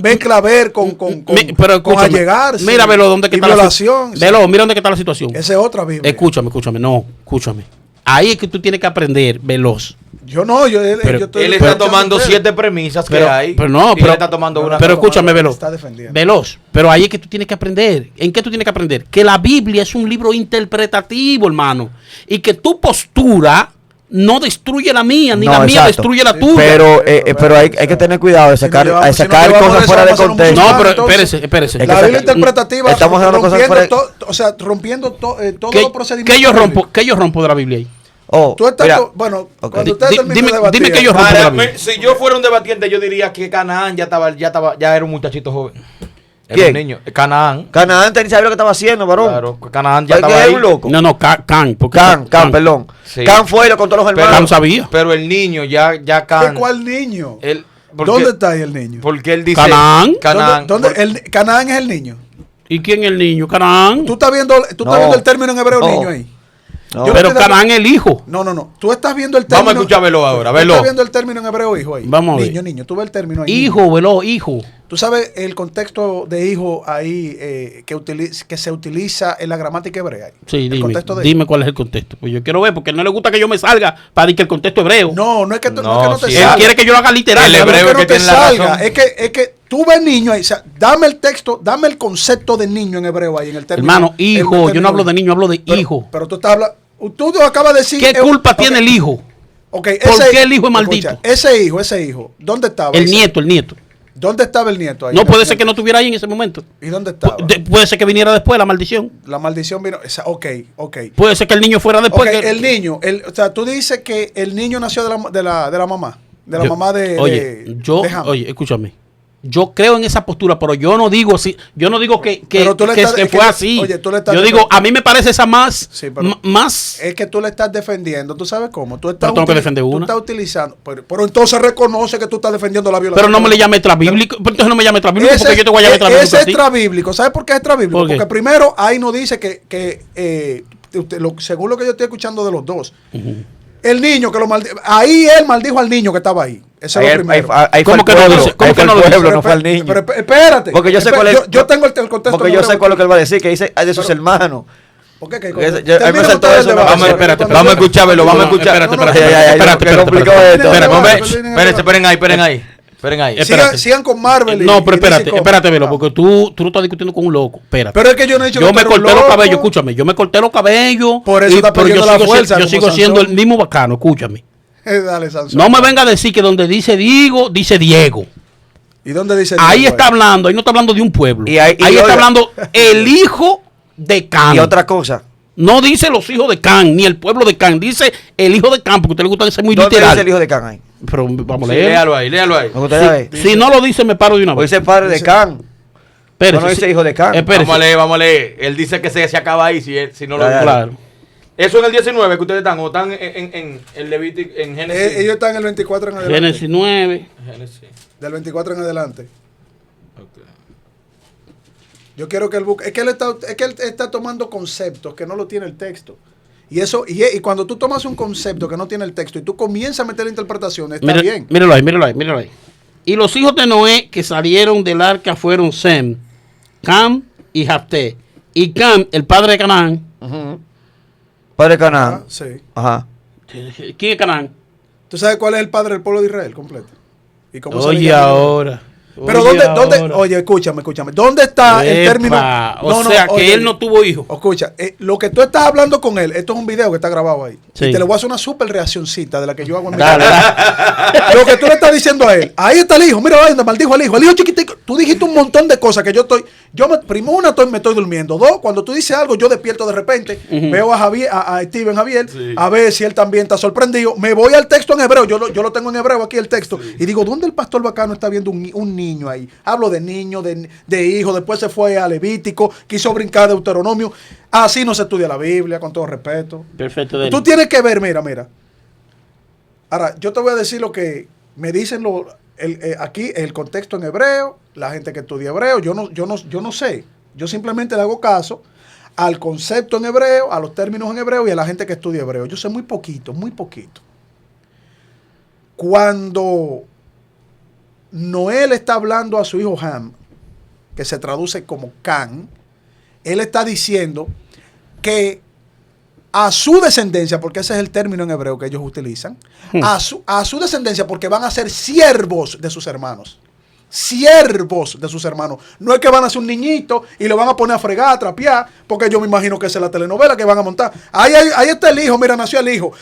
mezcla ver con Pero con escúchame, allegarse. mira, velo, ¿dónde que y está la violación. situación? Velo, mira dónde que está la situación. Esa es otra Biblia. Escúchame, escúchame. Ahí es que tú tienes que aprender veloz. Yo no, yo estoy Él está escuchando tomando a ustedes. 7 premisas que Pero, hay. pero no, y pero, él está tomando una. pero escúchame, Veloz. Está defendiendo. Veloz. Pero ahí es que tú tienes que aprender. ¿En qué tú tienes que aprender? Que la Biblia es un libro interpretativo, hermano. Y que tu postura no destruye la mía, ni No, la mía exacto. destruye la Sí, tuya. Pero hay que tener cuidado de Si sacar, no llevamos- de si no sacar llevamos cosas eso, fuera de vamos a hacer un contexto. No, pero entonces, espérese. Es que La Biblia saca- interpretativa, estamos hablando cosas rompiendo fuera- o sea, rompiendo todos ¿Qué, los procedimientos. qué yo bíblicos. rompo? ¿Qué yo rompo de la Biblia ahí? Oh, Tú estás, mira, bueno, ok. cuando ustedes terminen Dime- de debatir, dime que yo rompo Para la mí, Biblia. si yo fuera un debatiente, yo diría que Canaán ya era un muchachito joven. Era ¿Quién? un niño. Canaán. Canaán ni sabía lo que estaba haciendo, varón. Claro, Canaán ya ¿Para estaba qué es ahí. un loco? No, Can. Porque Can, perdón. Sí. Can fue y lo contó a los Pero- hermanos. Can sabía. Pero el niño ya ¿De Can. cuál niño? Él, porque- ¿Dónde está ahí el niño? Porque él dice. Canaán. Canaán. ¿Dónde Canaán es el niño? ¿Y quién es el niño? Canaán. ¿Tú estás viendo, No. el término en hebreo No. niño ahí? No. Yo Pero estoy de Canaán es el hijo. No. Tú estás viendo el término. Vamos a escucharlo ahora, ¿Tú velo. estás viendo el término en hebreo hijo ahí? Vamos a ver. Niño. Tú ves el término ahí. Hijo, Veloz, hijo. Tú sabes el contexto de hijo ahí que se utiliza en la gramática hebrea. Ahí? Sí, El dime. contexto de Dime cuál es el contexto. Pues yo quiero ver, porque no le gusta que yo me salga para decir que el contexto hebreo. No es que, no, No, es que no te sí. Él salga. quiere que yo lo haga literal. El No es hebreo que que no te tiene la salga. razón. Es que tú ves niño ahí. O sea, dame el texto, dame el concepto de niño en hebreo ahí en el término. Hermano, el hijo. término Yo no hablo de niño, hablo de Pero- hijo. Pero tú estás hablando. Tú acabas de decir. ¿Qué culpa tiene el hijo? ¿Por qué el hijo es maldito? Ese hijo. ¿Dónde estaba? El nieto. ¿Dónde estaba el nieto ahí? No puede ser que no estuviera ahí en ese momento. ¿Y dónde estaba? Puede ser que viniera después la maldición. La maldición vino. Ok. Puede ser que el niño fuera después. Ok, que- el niño, o sea, tú dices que el niño nació de la mamá. De la Yo- mamá de. Oye, de Ham. escúchame. Yo creo en esa postura, pero yo no digo así. Yo no digo que Pero tú le estás- que es que fue le- así. oye, tú le estás Yo digo, a mí me parece esa más. Sí, pero- más. Es que tú le estás defendiendo. ¿Tú sabes cómo? Tú estás Pero tengo que defender tú una. estás utilizando. Pero entonces reconoce que tú estás defendiendo la violación. Pero no me le llame extrabíblico. Pero entonces no me llame extrabíblico porque yo te voy a llamar extrabíblico. Ese a es ti. extrabíblico. ¿Sabes por qué es extrabíblico? ¿Por qué? Porque primero ahí no dice según lo que yo estoy escuchando de los dos, el niño que lo maldijo. Ahí él maldijo al niño que estaba ahí. Eso es lo primero. Ahí fue ¿Cómo el que no pueblo. dice? ¿Cómo Ahí que fue no el lo dice? pueblo, no fue el niño. Pero espérate. Porque yo sé cuál es. Yo tengo el contexto. Porque yo hebreo sé cuál es lo que aquí. él va a decir, que dice de sus hermanos. ¿Por qué? Porque ahí me Termina saltó ustedes el eso, debate. Vamos, espérate, vamos a escucharlo, vamos a escuchar. Espérate. Que complicó esto. Esperen ahí. Sigan con Marvel. No, y pero DC Comics. espérate, Velo, porque tú lo estás discutiendo con un loco. Espérate. Pero es que yo no he dicho Yo que me tú eres un corté los loco. cabellos, escúchame, yo me corté los cabellos. Por eso está pero perdiendo la fuerza yo como sigo siendo Sansón. el mismo bacano, escúchame. Dale, Sansón. No me venga a decir que donde dice Diego, dice Diego. ¿Y dónde dice Ahí Diego está hablando, ahí no está hablando de un pueblo. Y ahí- y ahí está oiga. hablando el hijo de Can. Y otra cosa. No dice los hijos de Can, ni el pueblo de Can, dice el hijo de Can, porque a usted le gusta ser muy ¿Dónde literal. dice el hijo de Can ahí? Pero vamos a Sí, leer. léalo ahí. Me gustaría ver. Si no lo dice, me paro de una O vez. dice padre de Can. Espérese, no dice hijo de Can. espérese. Vamos a leer. Él dice que se acaba ahí si no lo Claro. Claro. Eso en el 19 que ustedes están, o están en Levítico, en Génesis. Ellos están en el 24 en adelante. Génesis 9. Génesis. Del 24 en adelante. Ok. Yo quiero que él busque. Es que él está tomando conceptos que no lo tiene el texto. Y cuando tú tomas un concepto que no tiene el texto y tú comienzas a meter la interpretación, está bien. Míralo ahí. Y los hijos de Noé que salieron del arca fueron Sem, Cam y Jafté. Y Cam, el padre de Canaán. Ujú. Padre de Canaán. Ah, sí. Ajá. ¿Quién es Canaán? ¿Tú sabes cuál es el padre del pueblo de Israel completo? ¿Y cómo se le Oye, llama? ahora. Pero Oye, ¿dónde? ahora. Oye, escúchame. ¿Dónde está el Epa, término? O sea, que oye, él no tuvo hijos. Escucha, lo que tú estás hablando con él, esto es un video que está grabado ahí. Sí. Y te le voy a hacer una super reaccioncita de la que yo hago en mi Dale, canal. Lo que tú le estás diciendo a él, ahí está el hijo, mira, donde maldijo al hijo. El hijo chiquitico, tú dijiste un montón de cosas que me estoy durmiendo. Dos, cuando tú dices algo, yo despierto de repente, veo a Javier, a Steven Javier, a ver si él también está sorprendido. Me voy al texto en hebreo, yo lo tengo en hebreo aquí el texto, y digo, ¿dónde el pastor bacano está viendo un niño ahí. Hablo de niño, de hijo, después se fue a Levítico, quiso brincar de Deuteronomio. Así no se estudia la Biblia, con todo respeto. Perfecto. Denis. Tú tienes que ver, mira. Ahora, yo te voy a decir lo que me dicen aquí, el contexto en hebreo, la gente que estudia hebreo, yo no sé. Yo simplemente le hago caso al concepto en hebreo, a los términos en hebreo y a la gente que estudia hebreo. Yo sé muy poquito. Cuando Noé está hablando a su hijo Ham, que se traduce como Can, él está diciendo que a su descendencia, porque ese es el término en hebreo que ellos utilizan, a su descendencia, porque van a ser siervos de sus hermanos. Siervos de sus hermanos. No es que van a ser un niñito y lo van a poner a fregar, a trapear, porque yo me imagino que esa es la telenovela que van a montar. Ahí está el hijo, mira, nació el hijo.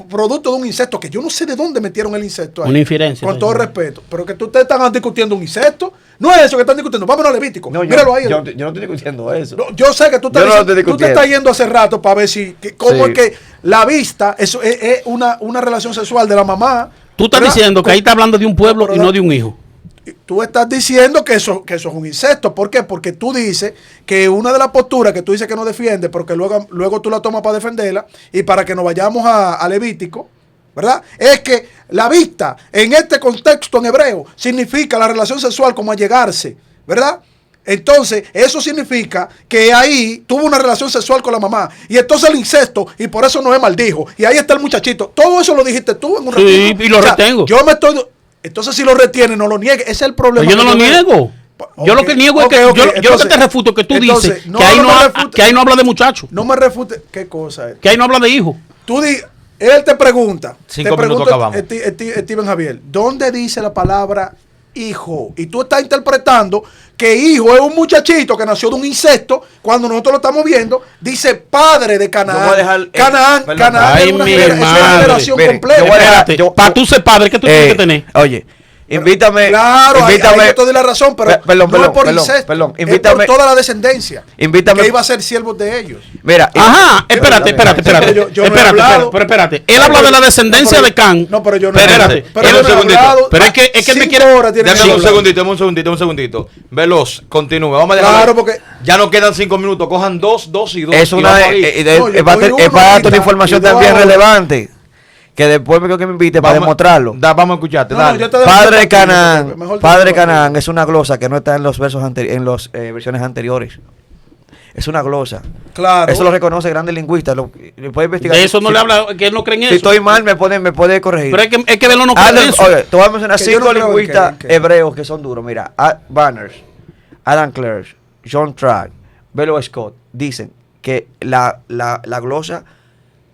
Producto de un insecto, que yo no sé de dónde metieron el insecto ahí. Una inferencia. Con todo respeto. Pero que ustedes están discutiendo un insecto. No es eso que están discutiendo. Vámonos a Levítico. No, míralo ahí. Yo no estoy discutiendo eso. No, yo sé que tú te estás yendo hace rato para ver cómo es que la vista es una relación sexual de la mamá. Tú estás diciendo que ahí está hablando de un pueblo y no de un hijo. Tú estás diciendo que eso es un insecto. ¿Por qué? Porque tú dices que una de las posturas que tú dices que no defiende, porque luego tú la tomas para defenderla y para que nos vayamos a Levítico, ¿verdad? Es que la vista en este contexto en hebreo significa la relación sexual como allegarse, ¿verdad? Entonces, eso significa que ahí tuvo una relación sexual con la mamá. Y entonces el incesto, y por eso Noé maldijo. Y ahí está el muchachito. Todo eso lo dijiste tú en un ratito. Sí, y lo retengo. Entonces, si lo retiene, no lo niegue. Ese es el problema. Pero yo no lo niego. Yo lo que niego es que yo lo que te refuto que tú dices que ahí no habla de muchacho. No me refute. ¿Qué cosa es? Que ahí no habla de hijo. Él te pregunta. 5 minutos acabamos. Steven Javier, ¿dónde dice la palabra hijo? Y tú estás interpretando que hijo es un muchachito que nació de un insecto. Cuando nosotros lo estamos viendo, dice padre de Canaán. Canaán es una generación completa. Para tú ser padre, ¿qué tú tienes que tener? Oye, invítame. Claro, invítame. ahí yo te doy la razón, pero no es por incesto. Invítame. Es por toda la descendencia. Invítame. Que iba a ser siervos de ellos. Mira. Ajá, espérate. Espérate. Él habla de la descendencia de Can. No, pero yo no Espérate. un segundito. Pero es que él me quiere. Dame un segundito. Veloz, continúe. Vamos a dejar. Claro, porque ya nos quedan 5 minutos. Cojan 2 y 2. Es para darte una información también relevante. Que después me creo que me invite para demostrarlo. Vamos a escucharte. Padre de Canaán. Padre de Canaán es una glosa que no está en los versos en las versiones anteriores. Es una glosa. Claro. Eso lo reconoce grandes lingüistas. Lo puede investigar. De eso no le habla, que él no cree en eso. Si estoy mal, me puede corregir. Pero es que Velo no cree en eso. Oye, te voy a mencionar Que yo 5 no creo lingüistas que- hebreos que son duros. Mira, Banners, Adam Clerk, John Track, Velo Scott dicen que la glosa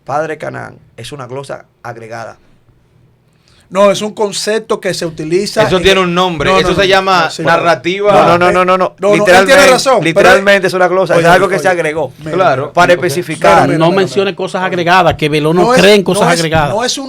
Padre Canaán es una glosa agregada. No, es un concepto que se utiliza. Eso tiene un nombre. Eso se llama sí. narrativa. No. él tiene razón, Literalmente es una glosa. Oye, es algo que oye, se agregó. mira, Claro. Para mira, especificar. mira, No mira, mencione cosas agregadas, que Velo no cree en cosas agregadas. No es No,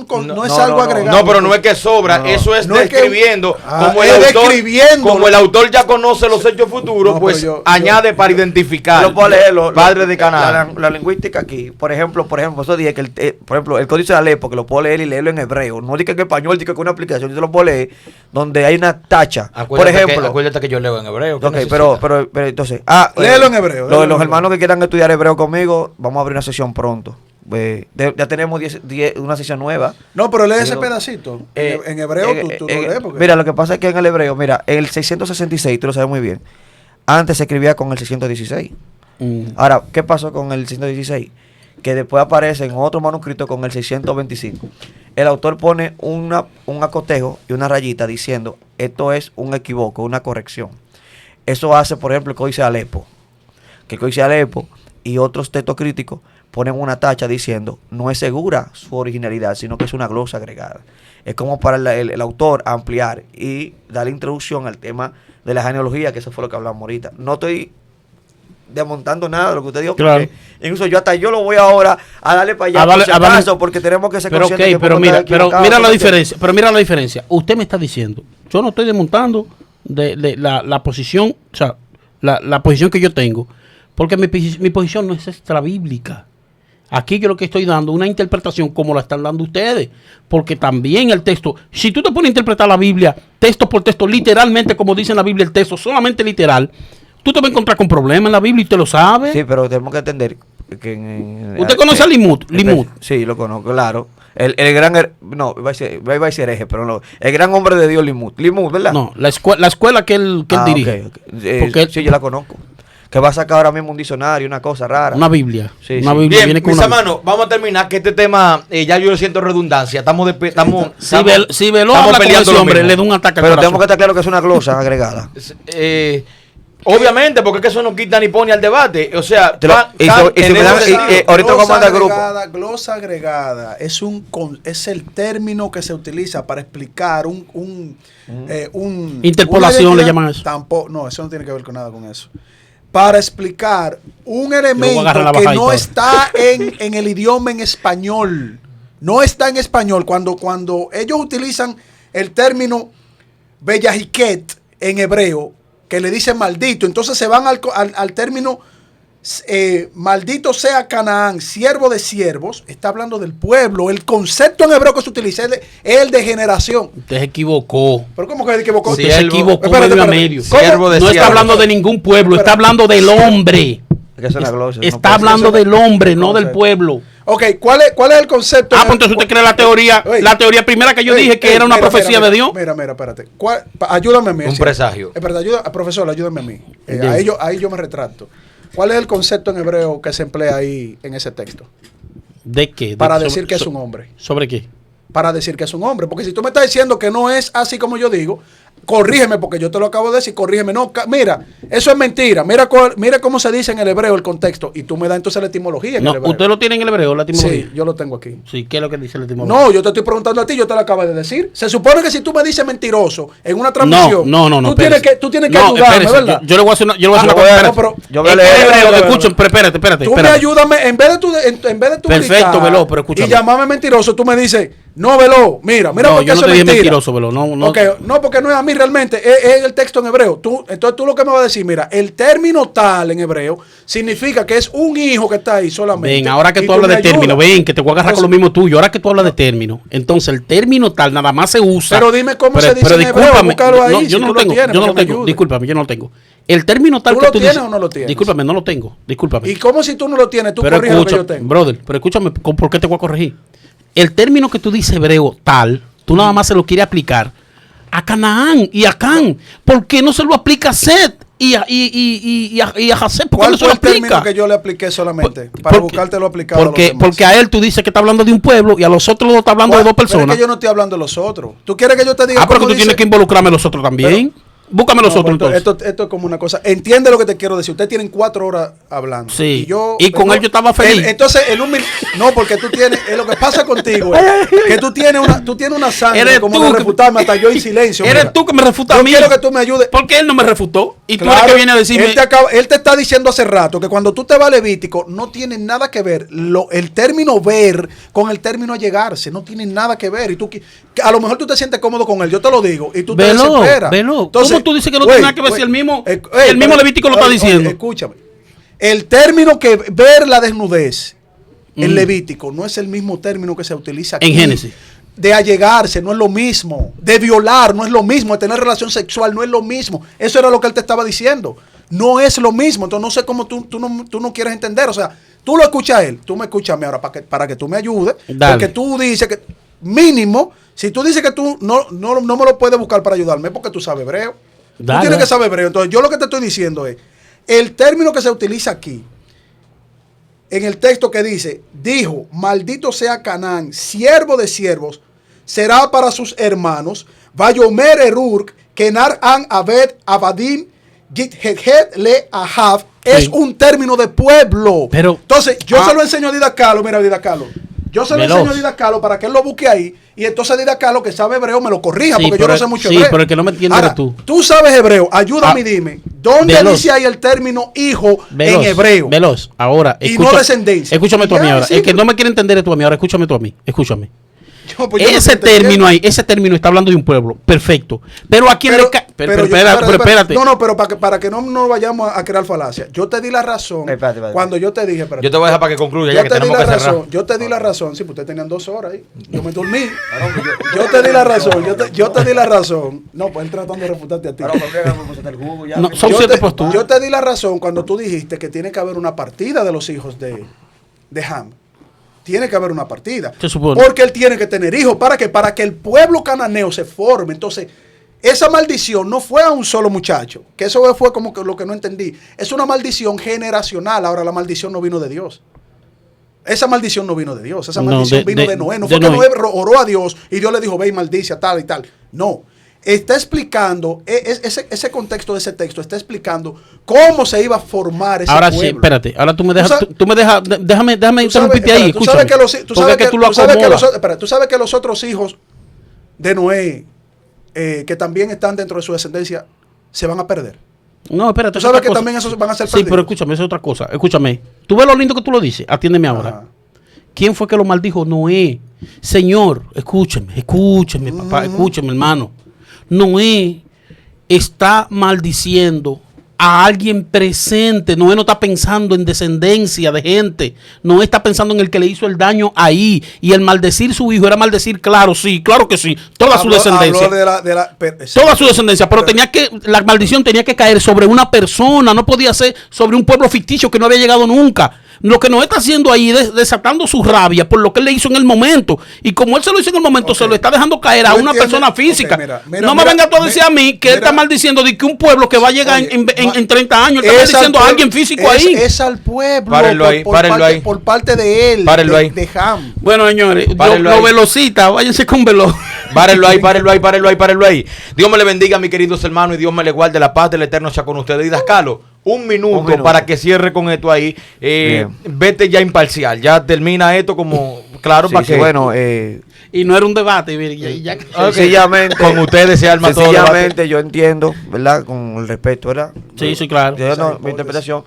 algo no, agregado. No, pero no es que sobra, No. eso es No es que- describiendo. Como es el autor, describiendo. como el autor ya conoce los hechos futuros, No, pues pero yo- añade para identificar. Lo puedo leer, Padre de Canaán. La lingüística aquí, por ejemplo, eso dije que por ejemplo, el códice de Alepo, que lo puedo leer y leerlo en hebreo, no diga que en español, diga que una aplicación, yo te lo puedo leer, donde hay una tacha. Por ejemplo. Acuérdate que yo leo en hebreo. ¿qué Ok, necesitas? pero entonces. Léelo en hebreo, léelo en Los hebreo. hermanos que quieran estudiar hebreo conmigo, vamos a abrir una sesión pronto. Ya tenemos una sesión nueva. No, pero lee ese Digo, pedacito. En hebreo tú lo lees. Porque... Mira, lo que pasa es que en el hebreo, mira, el 666, tú lo sabes muy bien. Antes se escribía con el 616. Ahora, ¿qué pasó con el 616? Que después aparece en otro manuscrito con el 625. El autor pone un acotejo y una rayita diciendo, esto es un equivoco, una corrección. Eso hace, por ejemplo, el Códice de Alepo. Que el Códice de Alepo y otros textos críticos ponen una tacha diciendo, no es segura su originalidad, sino que es una glosa agregada. Es como para el autor ampliar y darle introducción al tema de la genealogía, que eso fue lo que hablamos ahorita. No estoy desmontando nada de lo que usted dijo, Claro. porque incluso yo lo voy ahora a darle para allá, A darle- por si a darle- acaso, porque tenemos que ser Pero conscientes que pero podemos mira, estar equivocados, la ¿sí me diferencia. Pero mira la diferencia. Usted me está diciendo, yo no estoy desmontando de la posición, o sea, la posición que yo tengo, porque mi posición no es extra bíblica. Aquí yo lo que estoy dando una interpretación como la están dando ustedes, porque también el texto, si tú te pones a interpretar la Biblia texto por texto, literalmente como dice en la Biblia el texto, solamente literal, tú te vas a encontrar con problemas en la Biblia y usted lo sabe. Sí, pero tenemos que entender que ¿Usted conoce a Limut? Sí, lo conozco, claro. El gran, no, va a ser hereje, pero no. El gran hombre de Dios, Limut, ¿verdad? No, la escuela que él dirige. Okay. Porque sí, yo la conozco. Que va a sacar ahora mismo un diccionario, una cosa rara. Una Biblia. Sí, una sí. Biblia Bien, viene con mis una hermanos, vamos a terminar que este tema, ya yo siento redundancia. Si Veló habla con ese hombre, le da un ataque al Pero corazón. tenemos que estar claro que es una glosa agregada. Obviamente, porque es que eso no quita ni pone al debate. O sea, ahorita vamos a mandar al grupo. Glosa agregada es el término que se utiliza para explicar interpolación una le llaman eso. Tampoco, no, eso no tiene que ver con nada con eso. Para explicar un elemento que no está en el idioma en español. No está en español. Cuando ellos utilizan el término bellajiquet en hebreo, que le dicen maldito, entonces se van al término maldito sea Canaán, siervo de siervos. Está hablando del pueblo. El concepto en hebreo que se utiliza es el de generación. Usted se equivocó. ¿Pero cómo que se equivocó? Usted se equivocó medio a medio. Siervo de no está siervos. hablando de ningún pueblo, está hablando del hombre. Está hablando del hombre, no del pueblo. Ok, ¿cuál es el concepto? Pues entonces usted cree la teoría primera que yo dije que era una profecía de Dios. Mira, espérate. Ayúdame a mí. Un presagio. Espérate, profesor, ayúdame a mí. Ahí yo me retracto. ¿Cuál es el concepto en hebreo que se emplea ahí en ese texto? ¿De qué? Para decir que es un hombre. ¿Sobre qué? Para decir que es un hombre. Porque si tú me estás diciendo que no es así como yo digo, corrígeme, porque yo te lo acabo de decir, corrígeme. No, mira, eso es mentira. Mira cómo se dice en el hebreo el contexto. Y tú me das entonces la etimología en el hebreo. ¿Usted lo tiene en el hebreo, la etimología? Sí, yo lo tengo aquí. Sí, ¿qué es lo que dice la etimología? No, yo te estoy preguntando a ti, yo te lo acabo de decir. Se supone que si tú me dices mentiroso en una transmisión, no, tú tienes que ayudarme, espérese, ¿verdad? Yo le voy a hacer una cosa. Yo voy a leer. Escuchen, pero espérate. Tú me ayúdame, en vez de tú Perfecto, Veló, pero escúchame. y llamarme mentiroso, tú me dices, no, Veló, mira, No, porque yo no eso te es dije mentira. mentiroso, Veló. No. Okay, no, porque no es a mí realmente, es el texto en hebreo. Entonces tú lo que me vas a decir, mira, el término tal en hebreo significa que es un hijo que está ahí solamente. Ven, ahora que y tú hablas de me término, ayudas. ven, que te voy a agarrar con lo mismo tuyo. Ahora que tú hablas de término, entonces el término tal nada más se usa. Pero dime cómo se dice en hebreo, búscalo ahí, No, si yo no tú lo tengo, tienes, yo no para lo que me tengo. ayudes. Discúlpame, yo no lo tengo. El término tal ¿Tú que lo tú tienes dices. o no lo tienes? Discúlpame, no lo tengo. Discúlpame. ¿Y cómo si tú no lo tienes, tú Pero corriges lo que yo escucha, tengo? brother, pero escúchame, ¿por qué te voy a corregir? El término que tú dices hebreo tal, tú nada más se lo quieres aplicar a Canaán y a Can. ¿Por qué no se lo aplica a Set y a José? ¿Por qué ¿Cuál no se fue lo el término aplica? que yo le apliqué solamente? Para buscarte lo aplicado a los demás. Porque a él tú dices que está hablando de un pueblo y a los otros lo está hablando de dos Pero es personas. que yo no estoy hablando de los otros. ¿Tú quieres que yo te diga Pero que cómo tú tienes dice? que involucrarme a los otros también. Búscame los No, otros pero entonces. esto es como una cosa. Entiende lo que te quiero decir. Ustedes tienen 4 horas hablando. Sí. Y Y con él yo estaba feliz. Entonces, no, porque tú tienes. Lo que pasa contigo es que tú tienes una sangre Eres como tú de que- refutarme hasta yo en silencio. Eres mira. tú que me refutas Yo a mí. quiero que tú me ayudes. Porque él no me refutó. Y tú Claro, eres que viene a decirme. él te está diciendo hace rato que cuando tú te vas a Levítico no tiene nada que ver el término ver con el término allegarse. No tiene nada que ver. Y tú que a lo mejor tú te sientes cómodo con él. Yo te lo digo. Y tú te desesperas. Velo. ¿Cómo tú dices que no tiene nada que ver si el mismo Levítico lo está diciendo? Escúchame. El término que ver la desnudez en Levítico no es el mismo término que se utiliza aquí. En Génesis. De allegarse no es lo mismo. De violar no es lo mismo. De tener relación sexual no es lo mismo. Eso era lo que él te estaba diciendo. No es lo mismo. Entonces no sé cómo tú no quieres entender. O sea, tú lo escuchas a él. Tú me escuchas a mí ahora para que tú me ayudes. Dale. Porque tú dices que mínimo, si tú dices que tú no me lo puedes buscar para ayudarme, es porque tú sabes hebreo. Dale. Tú tienes que saber hebreo. Entonces yo lo que te estoy diciendo es, el término que se utiliza aquí, en el texto que dice, dijo, maldito sea Canaán, siervo de siervos, será para sus hermanos, Vayomer Erur, Kenar An Abed Abadim, Githet Le Ahav, es Sí. un término de pueblo. Pero- entonces, yo se lo enseño a Dida Carlos, mira Dida Carlos. Yo se lo Veloz. enseño a Dida Carlos para que él lo busque ahí. Y entonces Dida Carlos, que sabe hebreo, me lo corrija, Sí, porque yo pero- no sé mucho sí, hebreo. pero el que no me entiende Ahora, eres tú. Tú sabes hebreo, ayúdame y Ah, dime, ¿dónde Veloz. dice ahí el término hijo Veloz, en hebreo? Veloz, ahora. Y no descendencia. Escúchame tú a mí Ya, ahora. sí, El que pero- no me quiere entender es tú a mí. Ahora escúchame tú a mí. Escúchame. No, pues yo no ese estoy entendiendo. término ahí, ese término está hablando de un pueblo. Perfecto. Pero a quién le cae. Espérate. No, pero para que no nos vayamos a crear falacia. Yo te di la razón Espérate. cuando yo te dije. Espérate. Yo te voy a dejar para que concluya, Yo ya que te di tenemos la que cerrar. razón. Yo te di la razón. Sí, pues ustedes tenían 2 horas ahí. Yo me dormí. Yo te di la razón. Yo te di la razón. No, pues él tratando de refutarte a ti. No, son Yo 7 te- posturas. Yo te di la razón cuando tú dijiste que tiene que haber una partida de los hijos de Ham. Tiene que haber una partida. Se supone. Porque él tiene que tener hijos. ¿Para qué? Para que el pueblo cananeo se forme. Entonces, esa maldición no fue a un solo muchacho. Que eso fue como que lo que no entendí. Es una maldición generacional. Ahora, la maldición no vino de Dios. Esa maldición no vino de Dios. Esa No, maldición vino de Noé. No fue que Noé oró a Dios y Dios le dijo, ve y maldice a tal y tal. No. Está explicando, ese contexto de ese texto está explicando cómo se iba a formar ese Ahora pueblo. sí, espérate. Ahora tú me Tú dejas, sabes- tú me dejas, déjame Tú sabes- interrumpirte ahí. espera, tú sabes Escúchame. que los- tú Porque sabes es que tú lo tú sabes que acomodas. espera, tú sabes que los otros hijos de Noé, que también están dentro de su descendencia, se van a perder. No, espérate. Tú sabes otra que cosa. también esos van a ser Sí, perdidos. pero escúchame, esa es otra cosa. Escúchame. ¿Tú ves lo lindo que tú lo dices? Atiéndeme ahora. Ajá. ¿Quién fue que lo maldijo? Noé. Señor, escúcheme, papá, escúcheme, hermano. Noé está maldiciendo a alguien presente. Noé no está pensando en descendencia de gente. Noé está pensando en el que le hizo el daño ahí. Y el maldecir su hijo era maldecir, claro, sí, claro que sí. Toda su descendencia. Habló de la Toda su descendencia, pero la maldición tenía que caer sobre una persona, no podía ser sobre un pueblo ficticio que no había llegado nunca. Lo que Noé está haciendo ahí es desatando su rabia por lo que él le hizo en el momento. Y como él se lo hizo en el momento, Ok. se lo está dejando caer a ¿Tú una entiendes? persona física. Ok, mira, no me venga tú a decir a mí que él mira. está maldiciendo de que un pueblo que va a llegar Oye, en 30 años, él está es maldiciendo al a pueblo- alguien físico es- ahí. Es al pueblo. Párenlo ahí, párenlo ahí. Por parte de él. Párenlo de, ahí. de Ham. Bueno, señores, Párenlo lo ahí. velocita, váyanse con veloz. Párenlo ahí. Dios me le bendiga, mis queridos hermanos, y Dios me le guarde la paz del Eterno sea con ustedes. Y Dascalo, un minuto para que cierre con esto ahí. Vete ya imparcial, ya termina esto como, claro, para que... Bueno, Y no era un debate, mire, ya- sencillamente, Con ustedes se arma todo el debate. sencillamente yo entiendo, ¿verdad? Con el respeto, ¿verdad? Sí, claro. Yo no, mi interpretación,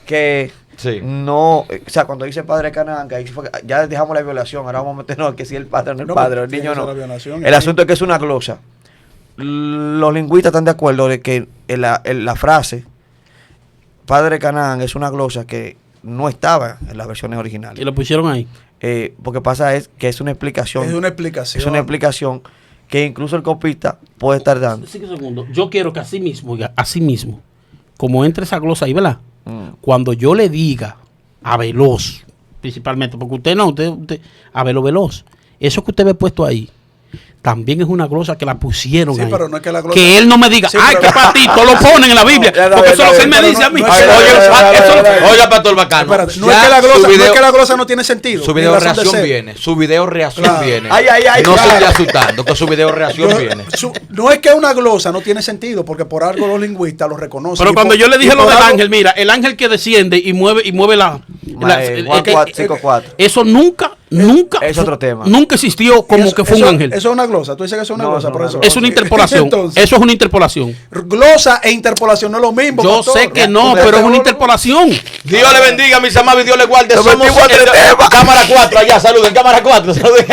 que Sí. no, o sea, cuando dice padre Canaán, que ahí fue que ya dejamos la violación, ahora vamos a meternos que si el padre no es No, padre, pero el niño tiene que no. ser la violación, El y- asunto es que es una glosa. Los lingüistas están de acuerdo de que la frase padre Canaán es una glosa que no estaba en las versiones originales. Y lo pusieron ahí. Porque pasa es que es una explicación. Es una explicación. Es una explicación que incluso el copista puede estar dando. Sí, un segundo. Yo quiero que así mismo, como entre esa glosa ahí, ¿verdad? Cuando yo le diga a Veloz, principalmente, porque usted a Veloz, eso que usted ve puesto ahí, también es una glosa que la pusieron Sí, ahí. pero no es que la glosa- Que él no me diga, Sí, ay, pero- que patito lo ponen en la Biblia. Ya, Porque eso es lo que él me pero dice no- a mí. no es que la- Oiga, Pastor Bacano. Espérate, no ya es que la glosa, su no es video- que la glosa no tiene sentido. Su ni video razón de reacción ser. viene, su video reacción Claro. viene. Ay, no se claro. esté asustando, que su video reacción Yo- viene. no es que una glosa no tiene sentido, porque por algo los lingüistas lo reconocen. Pero Y cuando por- yo le y dije lo por del algo- ángel, mira, el ángel que desciende y mueve la Juan 5:4. eso nunca Es otro tema. Nunca existió como eso- que fue un eso- ángel. Eso es una glosa. Tú dices que eso es una No, glosa, no, por no, eso. no. Es una interpolación. Entonces, Eso es una interpolación. glosa e interpolación no es lo mismo. Yo pastor. sé que no, pero es una interpolación. Dios le bendiga, mis amados, y Dios le guarde. Nos Somos metimos a tres temas. Cámara 4, allá, saluden, cámara 4, saluden.